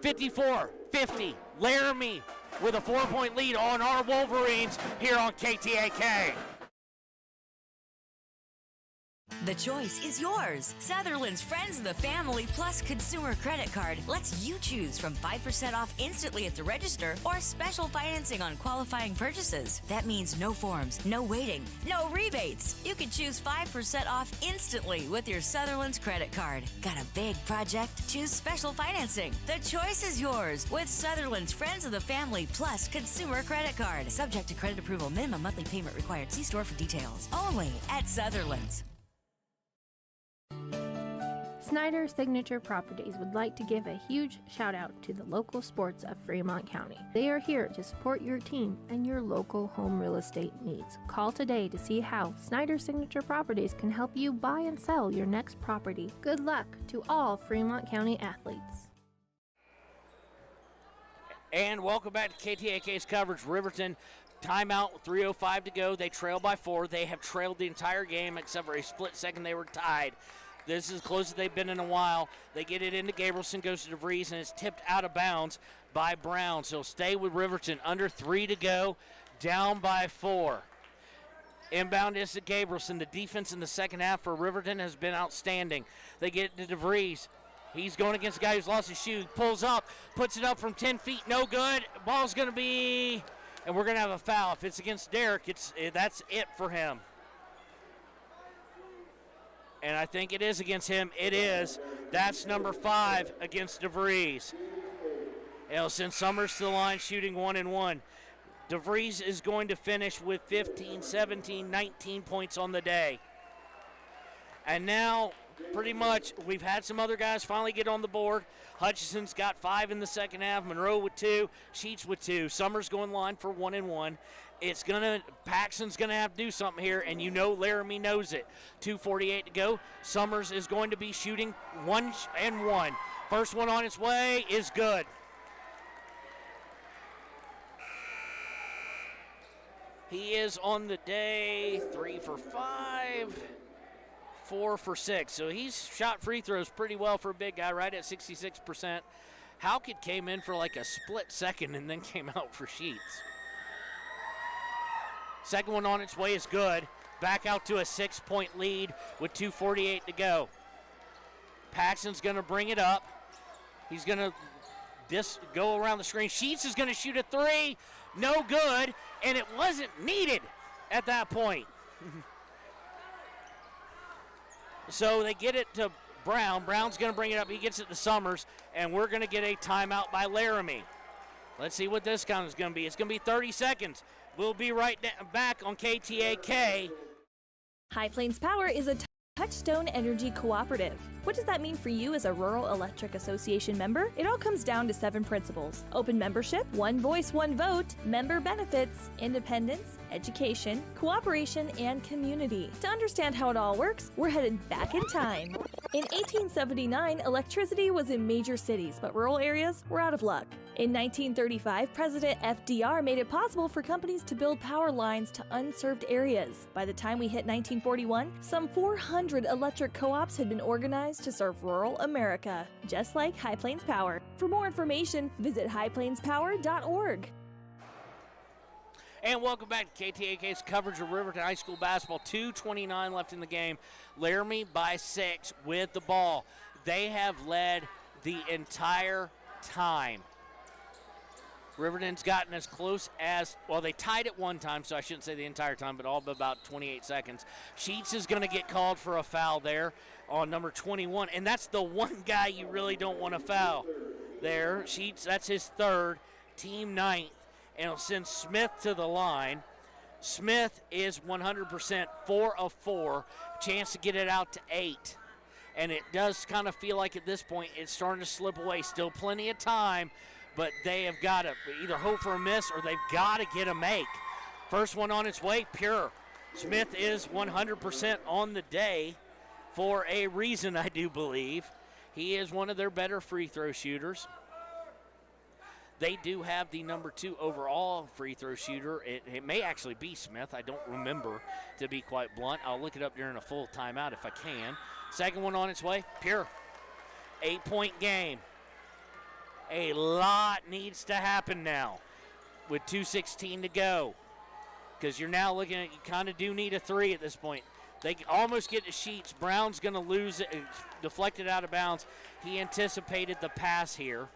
54-50, Laramie with a 4-point lead on our Wolverines here on KTAK. The choice is yours. Sutherland's Friends of the Family Plus Consumer Credit Card lets you choose from 5% off instantly at the register or special financing on qualifying purchases. That means no forms, no waiting, no rebates. You can choose 5% off instantly with your Sutherland's credit card. Got a big project? Choose special financing. The choice is yours with Sutherland's Friends of the Family Plus Consumer Credit Card. Subject to credit approval. Minimum monthly payment required. See store for details. Only at Sutherland's. Snyder Signature Properties would like to give a huge shout out to the local sports of Fremont County. They are here to support your team and your local home real estate needs. Call today to see how Snyder Signature Properties can help you buy and sell your next property. Good luck to all Fremont County athletes. And welcome back to KTAK's coverage. Riverton timeout with 3:05 to go. They trail by 4. They have trailed the entire game except for a split second they were tied. This is as close as they've been in a while. They get it into Gabrielson, goes to DeVries, and it's tipped out of bounds by Brown. So stay with Riverton. Under 3 to go, down by 4. Inbound is to Gabrielson. The defense in the second half for Riverton has been outstanding. They get it to DeVries. He's going against a guy who's lost his shoe. Pulls up, puts it up from 10 feet. No good. Ball's going to be, and we're going to have a foul. If it's against Derek, that's it for him. And I think it is against him. It is. That's number 5 against DeVries. It'll send Summers to the line shooting 1-and-1. DeVries is going to finish with 15, 17, 19 points on the day. And now pretty much we've had some other guys finally get on the board. Hutchison's got 5 in the second half, Monroe with 2, Sheets with 2. Summers going line for 1 and 1. Paxton's gonna have to do something here, and you know Laramie knows it. 2:48 to go. Summers is going to be shooting 1 and 1. First one on its way is good. He is on the day 3 for 5, 4 for 6. So he's shot free throws pretty well for a big guy, right at 66%. Halkett came in for like a split second and then came out for Sheets. Second one on its way is good. Back out to a 6-point lead with 2:48 to go. Paxton's going to bring it up. He's going to go around the screen. Sheets is going to shoot a 3. No good, and it wasn't needed at that point. So they get it to Brown. Brown's going to bring it up. He gets it to Summers, and we're going to get a timeout by Laramie. Let's see what this count is going to be. It's going to be 30 seconds. We'll be right back on KTAK. High Plains Power is a Touchstone Energy Cooperative. What does that mean for you as a Rural Electric Association member? It all comes down to 7 principles: open membership, one voice, one vote, member benefits, independence, education, cooperation, and community. To understand how it all works, we're headed back in time. In 1879, electricity was in major cities, but rural areas were out of luck. In 1935, President FDR made it possible for companies to build power lines to unserved areas. By the time we hit 1941, some 400 electric co-ops had been organized to serve rural America, just like High Plains Power. For more information, visit highplainspower.org. And welcome back to KTAK's coverage of Riverton High School basketball. 2:29 left in the game. Laramie by 6 with the ball. They have led the entire time. Riverton's gotten as close as, well, they tied it one time, so I shouldn't say the entire time, but all but about 28 seconds. Sheets is going to get called for a foul there on number 21, and that's the one guy you really don't want to foul there. Sheets, that's his 3rd, team 9th, and it'll send Smith to the line. Smith is 100%, 4 of 4, chance to get it out to 8. And it does kind of feel like at this point it's starting to slip away. Still plenty of time, but they have got to either hope for a miss or they've got to get a make. First one on its way, pure. Smith is 100% on the day for a reason, I do believe. He is one of their better free throw shooters. They do have the number 2 overall free throw shooter. It may actually be Smith. I don't remember, to be quite blunt. I'll look it up during a full timeout if I can. Second one on its way, pure. 8-point game. A lot needs to happen now with 2:16 to go, because you're now looking at, you kind of do need a 3 at this point. They almost get to Sheets. Brown's going to lose it, deflected out of bounds. He anticipated the pass here.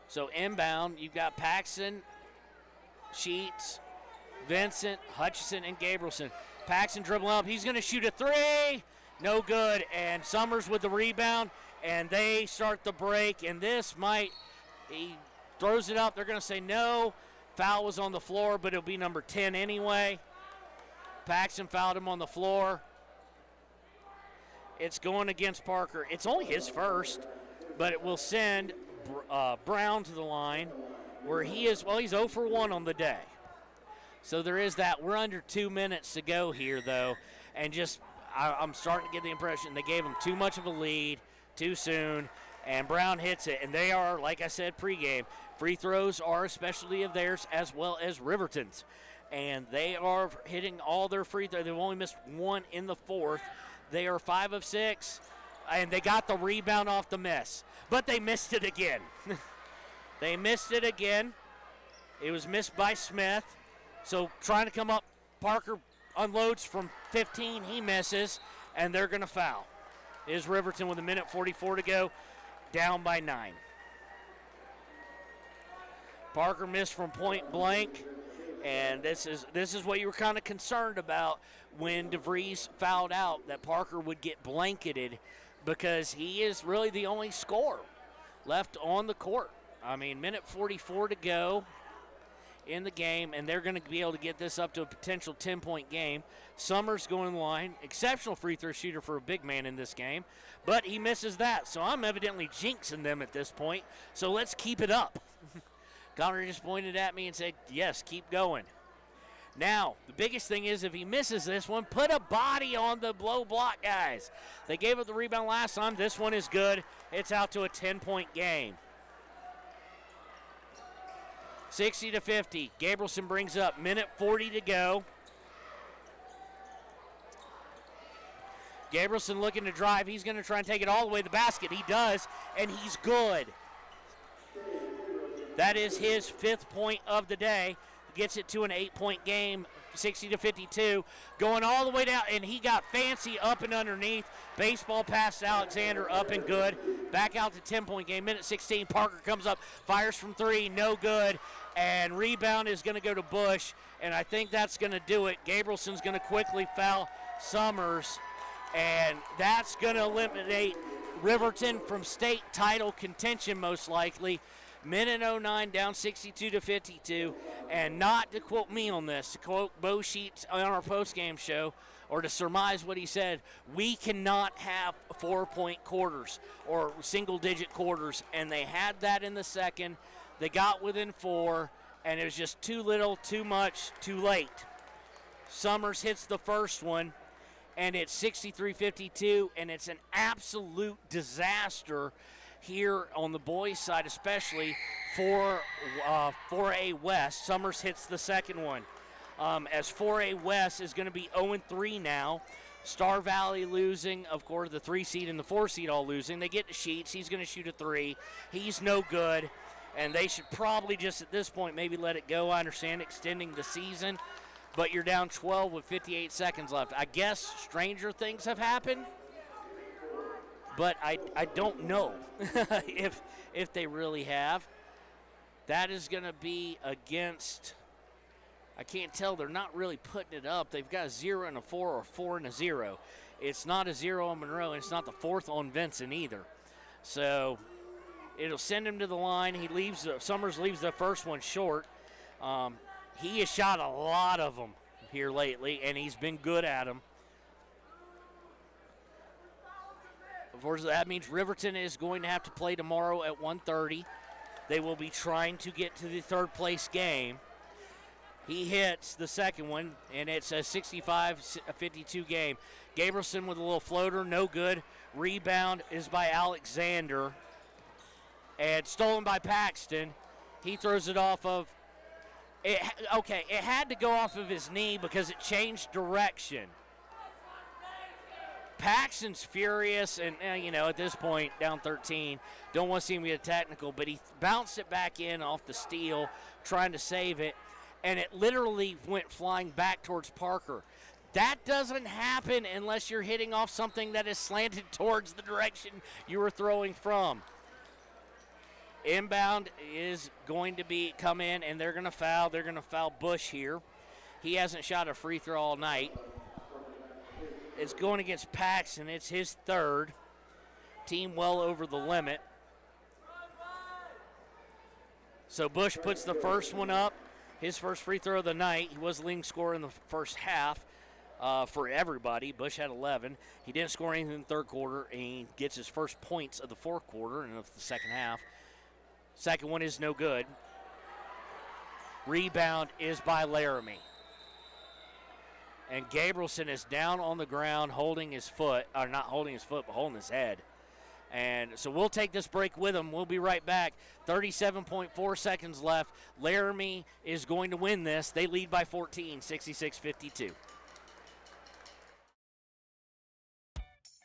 So inbound, you've got Paxton, Sheets, Vincent, Hutchison, and Gabrielson. Paxton dribbling up. He's going to shoot a 3. No good. And Summers with the rebound, and they start the break. And this might, he throws it up. They're going to say no. Foul was on the floor, but it'll be number 10 anyway. Paxton fouled him on the floor. It's going against Parker. It's only his first, but it will send Brown to the line, where he is, well, he's 0 for 1 on the day. So there is that. We're under 2 minutes to go here, though, and just I'm starting to get the impression they gave him too much of a lead too soon, and Brown hits it. And they are, like I said pregame, free throws are a specialty of theirs as well as Riverton's. And they are hitting all their free throws. They've only missed 1 in the 4th. They are 5 of 6, and they got the rebound off the miss. But they missed it again. They missed it again. It was missed by Smith. So trying to come up, Parker unloads from 15. He misses, and they're going to foul. It is Riverton with 1:44 to go, down by 9. Parker missed from point blank, and this is what you were kind of concerned about when DeVries fouled out, that Parker would get blanketed, because he is really the only scorer left on the court. I mean, 1:44 to go in the game, and they're going to be able to get this up to a potential 10-point game. Summers going in the line. Exceptional free throw shooter for a big man in this game, but he misses that. So I'm evidently jinxing them at this point. So let's keep it up. Connor just pointed at me and said, yes, keep going. Now, the biggest thing is if he misses this one, put a body on the blow block guys. They gave up the rebound last time. This one is good. It's out to a 10-point game. 60-50. Gabrielson brings up. Minute 40 to go. Gabrielson looking to drive. He's going to try and take it all the way to the basket. He does, and he's good. That is his 5th point of the day. Gets it to an 8-point game, 60-52. Going all the way down, and he got fancy up and underneath. Baseball pass to Alexander, up and good. Back out to 10-point game. Minute 16, Parker comes up, fires from 3, no good. And rebound is going to go to Bush, and I think that's going to do it. Gabrielson's going to quickly foul Summers, and that's going to eliminate Riverton from state title contention most likely. Minute 09, down 62-52, and not to quote me on this, to quote Bo Sheets on our postgame show, or to surmise what he said, we cannot have 4-point quarters or single-digit quarters, and they had that in the second. They got within 4, and it was just too little, too much, too late. Summers hits the first one, and it's 63-52, and it's an absolute disaster here on the boys' side, especially for 4A West. Summers hits the second one. As 4A West is going to be 0-3 now. Star Valley losing, of course, the 3 seed and the 4 seed all losing. They get to Sheets. He's going to shoot a 3. He's no good, and they should probably just at this point maybe let it go. I understand extending the season, but you're down 12 with 58 seconds left. I guess stranger things have happened, but I don't know if they really have. That is going to be against, I can't tell. They're not really putting it up. They've got a 0 and a 4 or 4 and a 0. It's not a 0 on Monroe, and it's not the 4th on Vincent either. So it'll send him to the line. He leaves. Summers leaves the first one short. He has shot a lot of them here lately, and he's been good at them. Of course, that means Riverton is going to have to play tomorrow at 1:30. They will be trying to get to the 3rd place game. He hits the second one, and it's a 65-52 game. Gabrielson with a little floater, no good. Rebound is by Alexander, and stolen by Paxton. He throws it off of it. Okay, it had to go off of his knee because it changed direction. Paxton's furious, and at this point, down 13, don't want to see him get a technical, but he bounced it back in off the steal, trying to save it, and it literally went flying back towards Parker. That doesn't happen unless you're hitting off something that is slanted towards the direction you were throwing from. Inbound is going to come in, and they're going to foul. They're going to foul Bush here. He hasn't shot a free throw all night. It's going against Paxton. It's his 3rd. Team well over the limit. So Bush puts the first one up. His first free throw of the night. He was the leading scorer in the first half for everybody. Bush had 11. He didn't score anything in the 3rd quarter, and he gets his first points of the 4th quarter and of the second half. Second one is no good. Rebound is by Laramie. And Gabrielson is down on the ground holding his foot, or not holding his foot, but holding his head. And so we'll take this break with him. We'll be right back. 37.4 seconds left. Laramie is going to win this. They lead by 14, 66-52.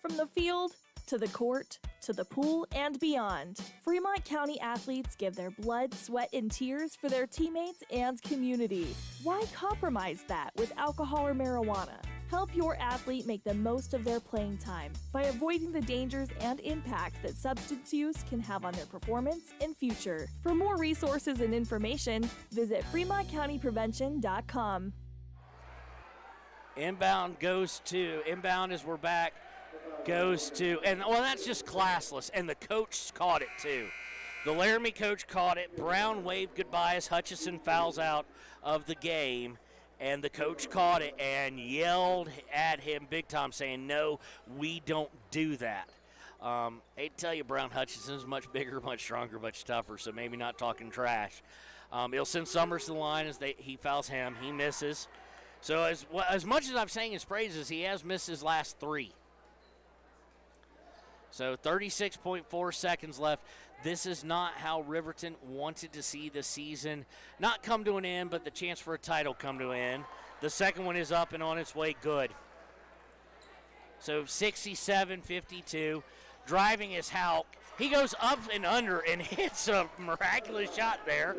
From the field to the court to the pool and beyond, Fremont County athletes give their blood, sweat, and tears for their teammates and community. Why compromise that with alcohol or marijuana? Help your athlete make the most of their playing time by avoiding the dangers and impact that substance use can have on their performance and future. For more resources and information, visit FremontCountyPrevention.com. Inbound as we're back, goes to, and well, that's just classless, and the coach caught it too. The Laramie coach caught it. Brown waved goodbye as Hutchison fouls out of the game. And the coach caught it and yelled at him big time, saying, no, we don't do that. I hate to tell you, Brown Hutchison is much bigger, much stronger, much tougher, so maybe not talking trash. He'll send Summers to the line as he fouls him. He misses. So as much as I'm saying his praises, he has missed his last 3. So 36.4 seconds left. This is not how Riverton wanted to see the season not come to an end, but the chance for a title come to an end. The second one is up and on its way good. So 67-52. Driving is Houck. He goes up and under and hits a miraculous shot there.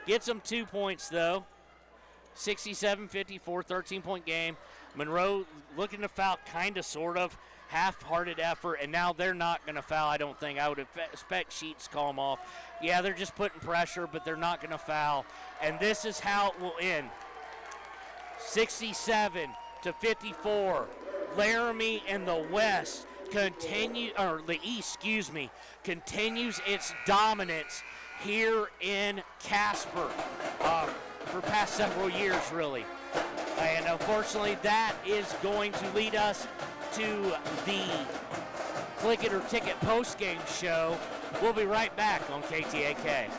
Gets him 2 points, though. 67-54, 13-point game. Monroe looking to foul, kind of, sort of. Half-hearted effort, and now they're not going to foul, I don't think. I would expect Sheets to call them off. Yeah, they're just putting pressure, but they're not going to foul. And this is how it will end. 67-54. Laramie and the West continues its dominance here in Casper for past several years, really. And unfortunately, that is going to lead us to the Click It or Ticket post-game show. We'll be right back on KTAK.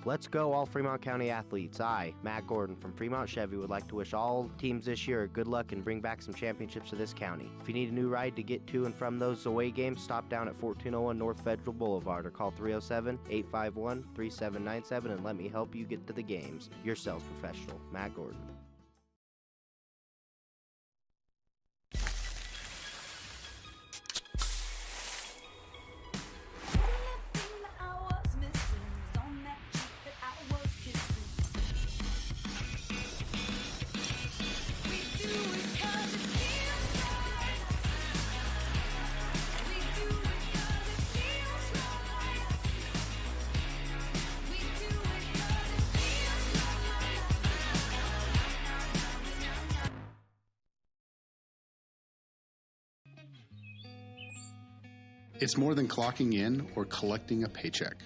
Let's go, all Fremont County athletes. I, Matt Gordon from Fremont Chevy, would like to wish all teams this year good luck and bring back some championships to this county. If you need a new ride to get to and from those away games, stop down at 1401 North Federal Boulevard or call 307-851-3797 and let me help you get to the games. Your sales professional, Matt Gordon. It's more than clocking in or collecting a paycheck.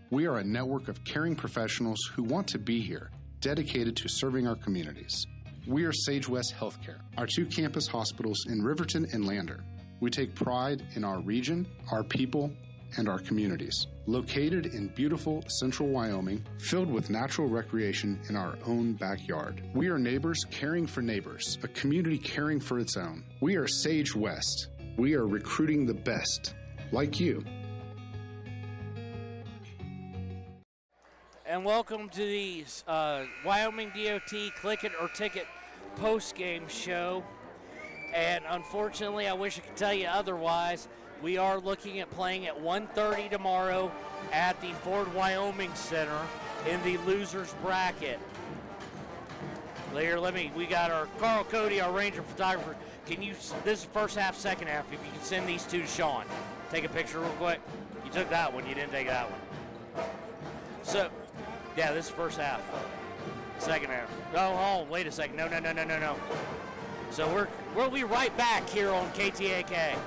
We are a network of caring professionals who want to be here, dedicated to serving our communities. We are Sage West Healthcare, our 2 campus hospitals in Riverton and Lander. We take pride in our region, our people, and our communities. Located in beautiful central Wyoming, filled with natural recreation in our own backyard. We are neighbors caring for neighbors, a community caring for its own. We are Sage West. We are recruiting the best, like you. And welcome to the Wyoming DOT Click It or Ticket post-game show. And unfortunately, I wish I could tell you otherwise. We are looking at playing at 1:30 tomorrow at the Ford Wyoming Center in the losers bracket. Here, we got our Carl Cody, our Ranger photographer. This is first half, second half. If you can send these 2 to Sean. Take a picture real quick. You took that one, you didn't take that one. So, yeah, this is first half. Second half. Oh, wait a second. No. So we'll be right back here on KTAK.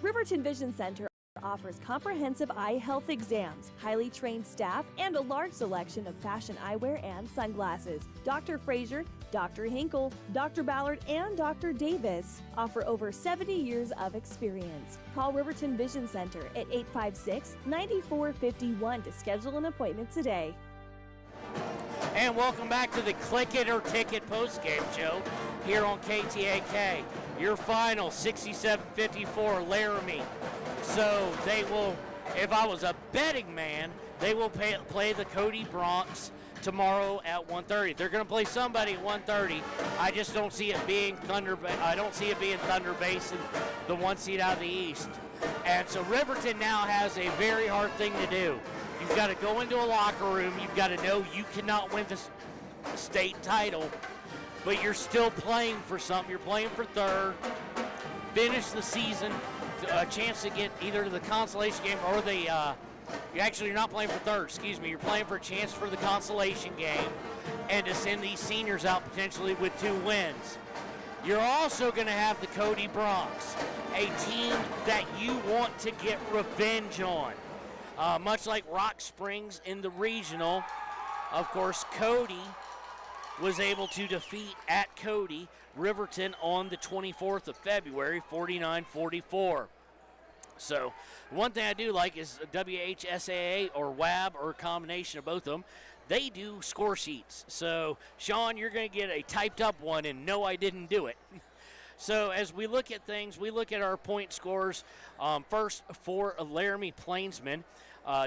Riverton Vision Center offers comprehensive eye health exams, highly trained staff, and a large selection of fashion eyewear and sunglasses. Dr. Frazier, Dr. Hinkle, Dr. Ballard, and Dr. Davis offer over 70 years of experience. Call Riverton Vision Center at 856-9451 to schedule an appointment today. And welcome back to the Click It or Ticket postgame show here on KTAK. Your final 67-54 Laramie. So they will, if I was a betting man, they will play the Cody Bronx tomorrow at 1:30. They're going to play somebody at 1:30. I just don't see it being Thunder. I don't see it being Thunder Basin, the 1 seed out of the East. And so Riverton now has a very hard thing to do. You've got to go into a locker room. You've got to know you cannot win the state title, but you're still playing for something. You're playing for third. Finish the season, a chance to get either to the consolation game or you're not playing for third, excuse me. You're playing for a chance for the consolation game and to send these seniors out potentially with 2 wins. You're also going to have the Cody Bronx. a team that you want to get revenge on. Much like Rock Springs in the regional, of course, Cody was able to defeat at Cody Riverton on the 24th of February, 49-44. So one thing I do like is WHSAA or WAB or a combination of both of them. They do score sheets. So, Sean, you're going to get a typed up one, and no, I didn't do it. So as we look at things, we look at our point scores. First for Laramie Plainsmen,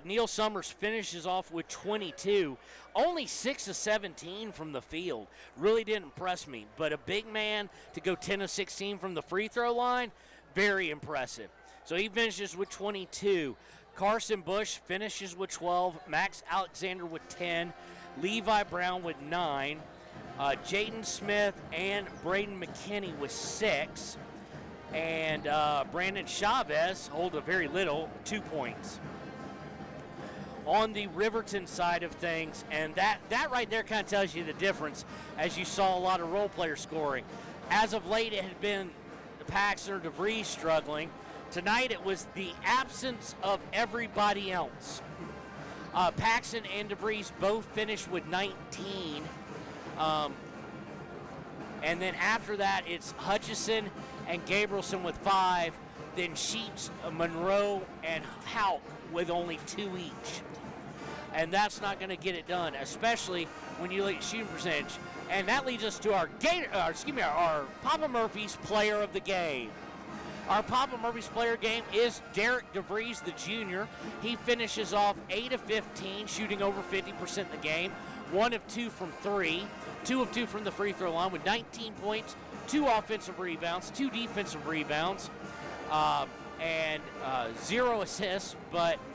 Neil Summers finishes off with 22. Only 6 of 17 from the field. Really didn't impress me. But a big man to go 10 of 16 from the free throw line, very impressive. So he finishes with 22. Carson Bush finishes with 12. Max Alexander with 10. Levi Brown with 9. Jaden Smith and Braden McKinney with 6. And Brandon Chavez hold a very little, 2 points. On the Riverton side of things, and that right there kind of tells you the difference, as you saw a lot of role player scoring. As of late, it had been Paxton or DeVries struggling. Tonight, it was the absence of everybody else. Paxton and DeVries both finished with 19. And then after that, it's Hutchison and Gabrielson with 5. Then Sheets, Monroe, and Houck with only 2 each. And that's not going to get it done, especially when you look at shooting percentage. And that leads us to our Papa Murphy's player of the game. Our Papa Murphy's player game is Derek DeVries, the junior. He finishes off 8 of 15, shooting over 50% in the game. 1 of 2 from 3. 2 of 2 from the free throw line with 19 points, 2 offensive rebounds, 2 defensive rebounds, and 0 assists,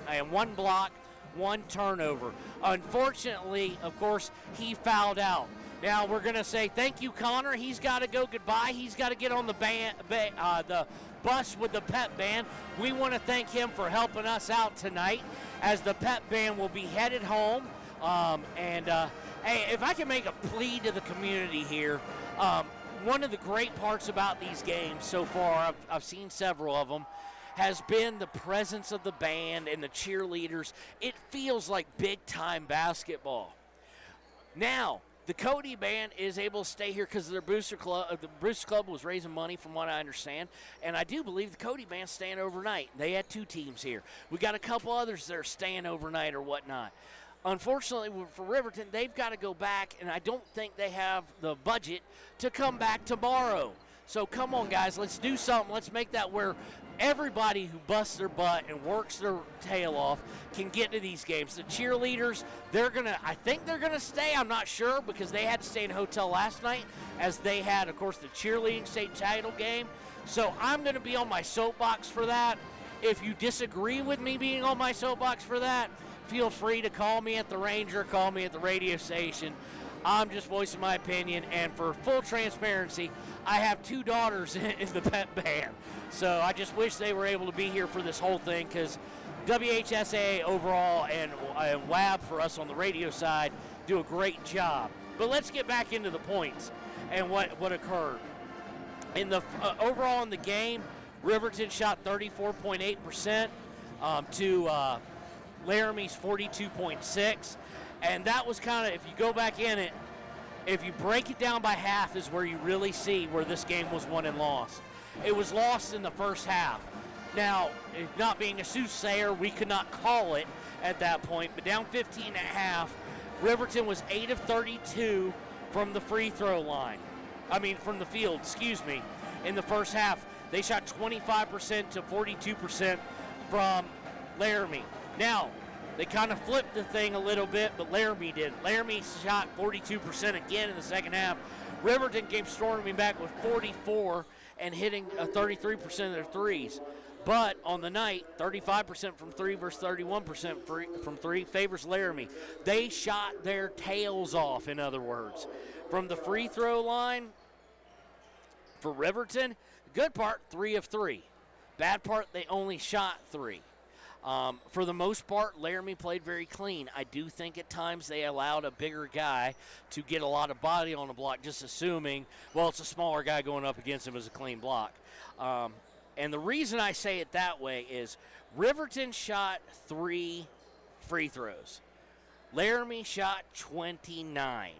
and 1 block, 1 turnover. Unfortunately, of course, he fouled out. Now we're going to say thank you, Connor. He's got to go goodbye. He's got to get on the bus with the pep band. We want to thank him for helping us out tonight, as the pep band will be headed home. Hey, if I can make a plea to the community here, one of the great parts about these games so far, I've seen several of them, has been the presence of the band and the cheerleaders. It feels like big-time basketball. Now, the Cody band is able to stay here because of their booster club. The booster club was raising money, from what I understand, and I do believe the Cody band's staying overnight. They had 2 teams here. We got a couple others that are staying overnight or whatnot. Unfortunately, for Riverton, they've got to go back, and I don't think they have the budget to come back tomorrow. So come on, guys, let's do something. Let's make that where everybody who busts their butt and works their tail off can get to these games. The cheerleaders, I think they're going to stay. I'm not sure, because they had to stay in a hotel last night, as they had, of course, the cheerleading state title game. So I'm going to be on my soapbox for that. If you disagree with me being on my soapbox for that, feel free to call me at the Ranger, call me at the radio station. I'm just voicing my opinion, and for full transparency, I have 2 daughters in the pep band. So I just wish they were able to be here for this whole thing, because WHSAA overall and WAB for us on the radio side do a great job. But let's get back into the points and what occurred. In the overall in the game, Riverton shot 34.8% to Laramie's 42.6%. And that was kind of, if you go back in it, if you break it down by half is where you really see where this game was won and lost. It was lost in the first half. Now, not being a soothsayer, we could not call it at that point, but down 15 at half, Riverton was 8 of 32 from the free throw line. From the field, in the first half. They shot 25% to 42% from Laramie. Now, they kind of flipped the thing a little bit, but Laramie did. Laramie shot 42% again in the second half. Riverton came storming back with 44 and hitting 33% of their threes. But on the night, 35% from 3 versus 31% from 3 favors Laramie. They shot their tails off, in other words. From the free throw line, for Riverton, the good part, 3 of 3. Bad part, they only shot 3. For the most part, Laramie played very clean. I do think at times they allowed a bigger guy to get a lot of body on the block, just assuming, well, it's a smaller guy going up against him as a clean block. And the reason I say it that way is Riverton shot 3 free throws. Laramie shot 29.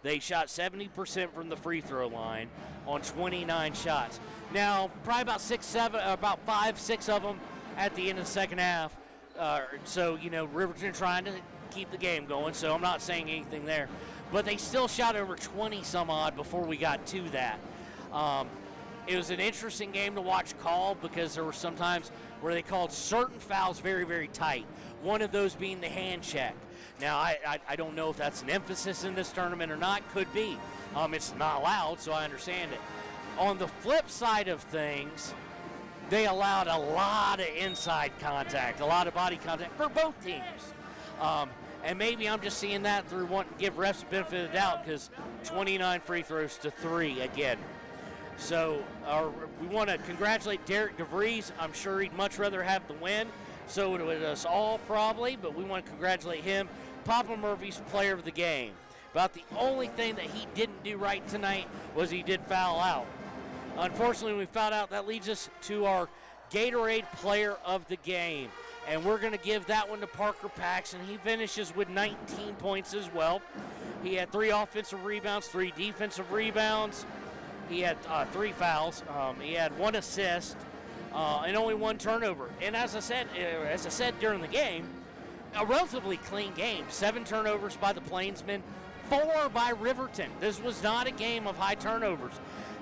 They shot 70% from the free throw line on 29 shots. Now, probably about 5, 6 of them at the end of the second half. So, Riverton trying to keep the game going, so I'm not saying anything there. But they still shot over 20 some odd before we got to that. It was an interesting game to watch called because there were some times where they called certain fouls very, very tight. One of those being the hand check. Now, I don't know if that's an emphasis in this tournament or not. Could be. It's not allowed, so I understand it. On the flip side of things, they allowed a lot of inside contact, a lot of body contact for both teams. And maybe I'm just seeing that through wanting to give refs the benefit of the doubt because 29 free throws to 3 again. So we want to congratulate Derek DeVries. I'm sure he'd much rather have the win. So would us all probably, but we want to congratulate him. Papa Murphy's player of the game. About the only thing that he didn't do right tonight was he did foul out. Unfortunately, when we fouled out, that leads us to our Gatorade player of the game. And we're going to give that one to Parker Paxson. He finishes with 19 points as well. He had 3 offensive rebounds, 3 defensive rebounds. He had 3 fouls. He had 1 assist and only 1 turnover. And as I said during the game, a relatively clean game. 7 turnovers by the Plainsmen, 4 by Riverton. This was not a game of high turnovers.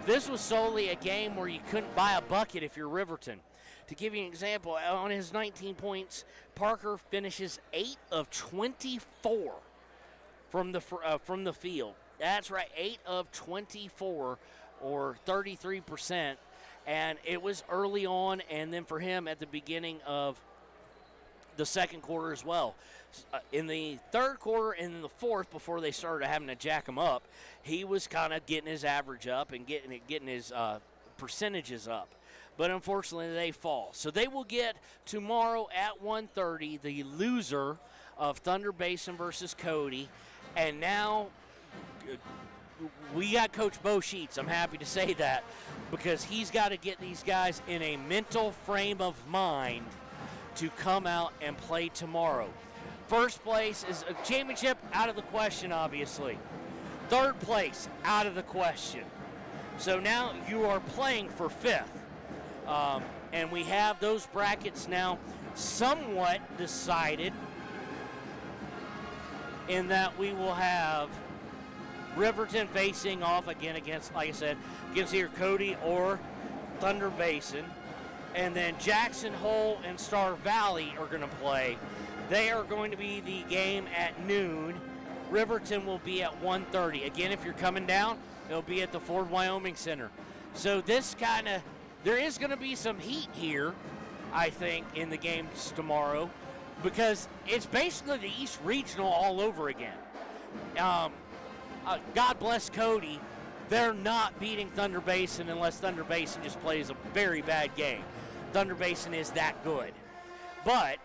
This was solely a game where you couldn't buy a bucket if you're Riverton. To give you an example, on his 19 points, Parker finishes 8 of 24 from the field. That's right, 8 of 24, or 33%. And it was early on, and then for him at the beginning of the second quarter as well. In the third quarter and in the fourth, before they started having to jack him up, he was kind of getting his average up and getting his percentages up. But unfortunately, they fall. So they will get tomorrow at 1:30 the loser of Thunder Basin versus Cody. And now we got Coach Bo Sheets. I'm happy to say that because he's got to get these guys in a mental frame of mind to come out and play tomorrow. First place is a championship out of the question, obviously. Third place out of the question. So now you are playing for 5th. And we have those brackets now somewhat decided in that we will have Riverton facing off again against, like I said, against either Cody or Thunder Basin. And then Jackson Hole and Star Valley are going to play. They are going to be the game at noon. Riverton will be at 1:30. Again, if you're coming down, it'll be at the Ford Wyoming Center. So there is going to be some heat here, I think, in the games tomorrow because it's basically the East Regional all over again. God bless Cody. They're not beating Thunder Basin unless Thunder Basin just plays a very bad game. Thunder Basin is that good. But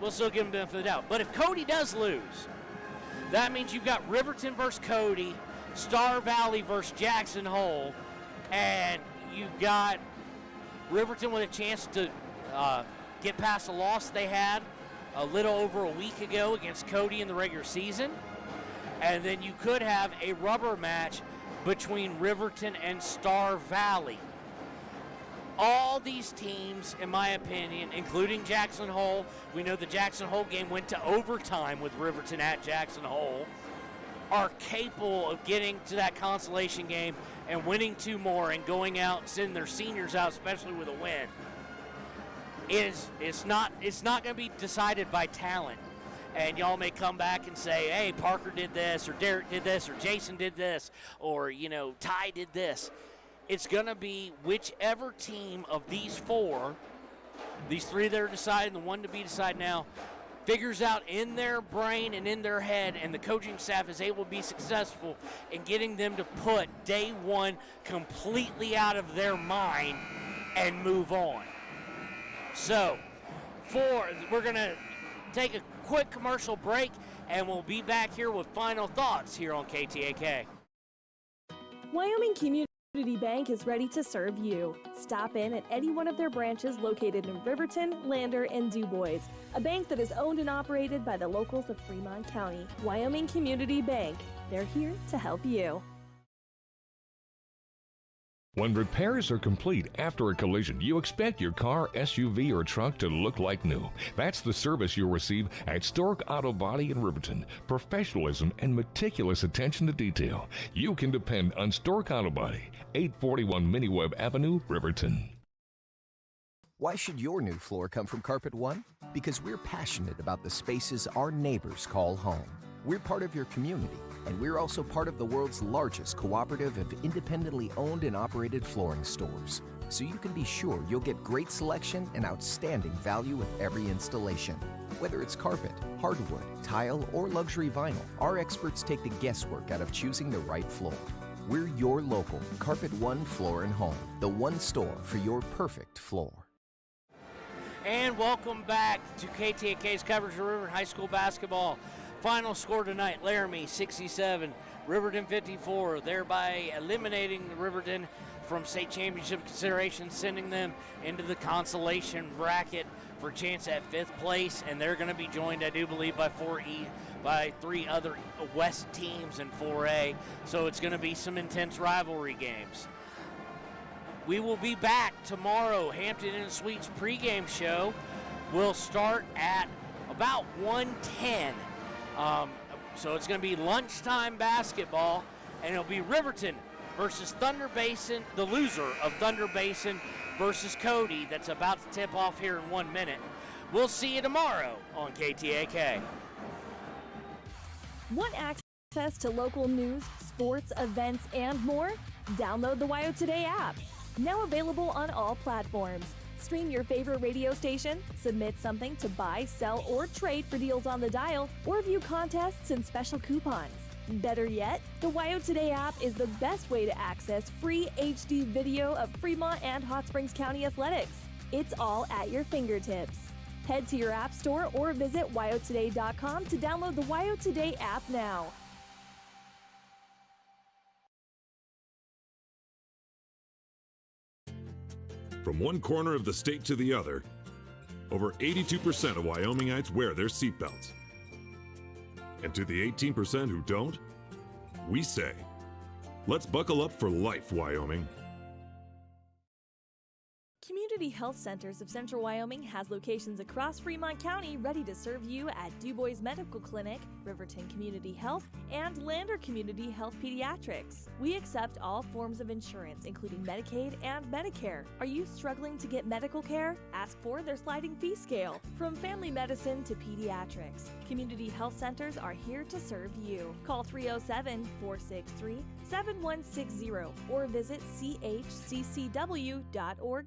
we'll still give them the benefit of the doubt. But if Cody does lose, that means you've got Riverton versus Cody, Star Valley versus Jackson Hole, and you've got Riverton with a chance to get past a loss they had a little over a week ago against Cody in the regular season. And then you could have a rubber match between Riverton and Star Valley. All these teams, in my opinion, including Jackson Hole, we know the Jackson Hole game went to overtime with Riverton at Jackson Hole, are capable of getting to that consolation game and winning 2 more and going out, sending their seniors out, especially with a win. It's not going to be decided by talent. And y'all may come back and say, hey, Parker did this, or Derek did this, or Jason did this, or, Ty did this. It's going to be whichever team of these 4, these 3 that are decided, and the one to be decided now, figures out in their brain and in their head, and the coaching staff is able to be successful in getting them to put day 1 completely out of their mind and move on. So, we're going to take a quick commercial break, and we'll be back here with final thoughts here on KTAK. Wyoming Community Community Bank is ready to serve you. Stop in at any one of their branches located in Riverton, Lander, and DuBois. A bank that is owned and operated by the locals of Fremont County. Wyoming Community Bank. They're here to help you. When repairs are complete after a collision, you expect your car, SUV, or truck to look like new. That's the service you'll receive at Stork Auto Body in Riverton. Professionalism and meticulous attention to detail. You can depend on Stork Auto Body, 841 Miniweb Avenue, Riverton. Why should your new floor come from Carpet One? Because we're passionate about the spaces our neighbors call home. We're part of your community, and we're also part of the world's largest cooperative of independently owned and operated flooring stores. So you can be sure you'll get great selection and outstanding value with every installation. Whether it's carpet, hardwood, tile, or luxury vinyl, our experts take the guesswork out of choosing the right floor. We're your local Carpet One Floor and Home, the one store for your perfect floor. And welcome back to KTAK's coverage of Riverton High School basketball. Final score tonight, Laramie 67, Riverton 54, thereby eliminating Riverton from state championship consideration, sending them into the consolation bracket for a chance at 5th place, and they're going to be joined, I do believe, by 3 other West teams in 4A, so it's going to be some intense rivalry games. We will be back tomorrow. Hampton Inn Suites pregame show will start at about 1:10. So it's going to be lunchtime basketball, and it'll be Riverton versus Thunder Basin, the loser of Thunder Basin versus Cody. That's about to tip off here in 1 minute. We'll see you tomorrow on KTAK. Want access to local news, sports, events, and more? Download the WYO Today app. Now available on all platforms. Stream your favorite radio station, submit something to buy, sell, or trade for deals on the dial, or view contests and special coupons. Better yet, the WYO Today app is the best way to access free HD video of Fremont and Hot Springs County athletics. It's all at your fingertips. Head to your app store or visit wyotoday.com to download the WYO Today app now. From one corner of the state to the other, over 82% of Wyomingites wear their seatbelts. And to the 18% who don't, we say, let's buckle up for life, Wyoming. Community Health Centers of Central Wyoming has locations across Fremont County ready to serve you at DuBois Medical Clinic, Riverton Community Health, and Lander Community Health Pediatrics. We accept all forms of insurance, including Medicaid and Medicare. Are you struggling to get medical care? Ask for their sliding fee scale. From family medicine to pediatrics, Community Health Centers are here to serve you. Call 307-463-7160 or visit chccw.org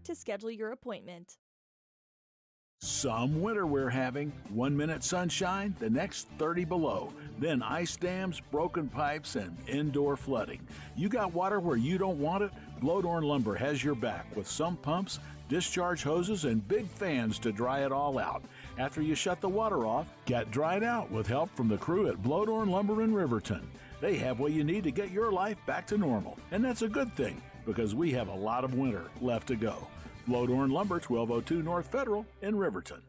to schedule your appointment. Some winter we're having. 1 minute sunshine, the next 30 below. Then ice dams, broken pipes, and indoor flooding. You got water where you don't want it? Blowdorn Lumber has your back with sump pumps, discharge hoses, and big fans to dry it all out. After you shut the water off, get dried out with help from the crew at Blowdorn Lumber in Riverton. They have what you need to get your life back to normal, and that's a good thing because we have a lot of winter left to go. Blowdorn Lumber, 1202 North Federal in Riverton.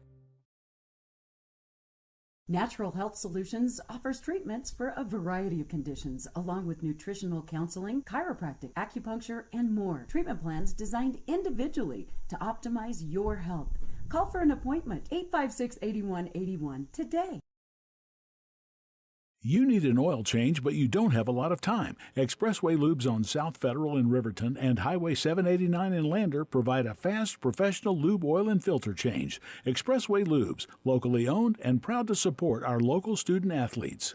Natural Health Solutions offers treatments for a variety of conditions, along with nutritional counseling, chiropractic, acupuncture, and more. Treatment plans designed individually to optimize your health. Call for an appointment, 856-8181 today. You need an oil change, but you don't have a lot of time. Expressway Lubes on South Federal in Riverton and Highway 789 in Lander provide a fast, professional lube oil and filter change. Expressway Lubes, locally owned and proud to support our local student athletes.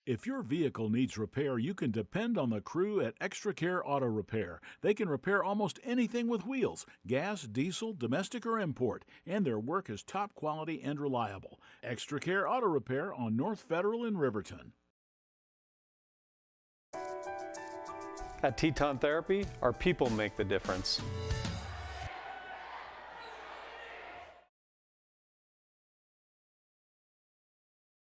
If your vehicle needs repair, you can depend on the crew at Extra Care Auto Repair. They can repair almost anything with wheels, gas, diesel, domestic, or import, and their work is top quality and reliable. Extra Care Auto Repair on North Federal in Riverton. At Teton Therapy, our people make the difference.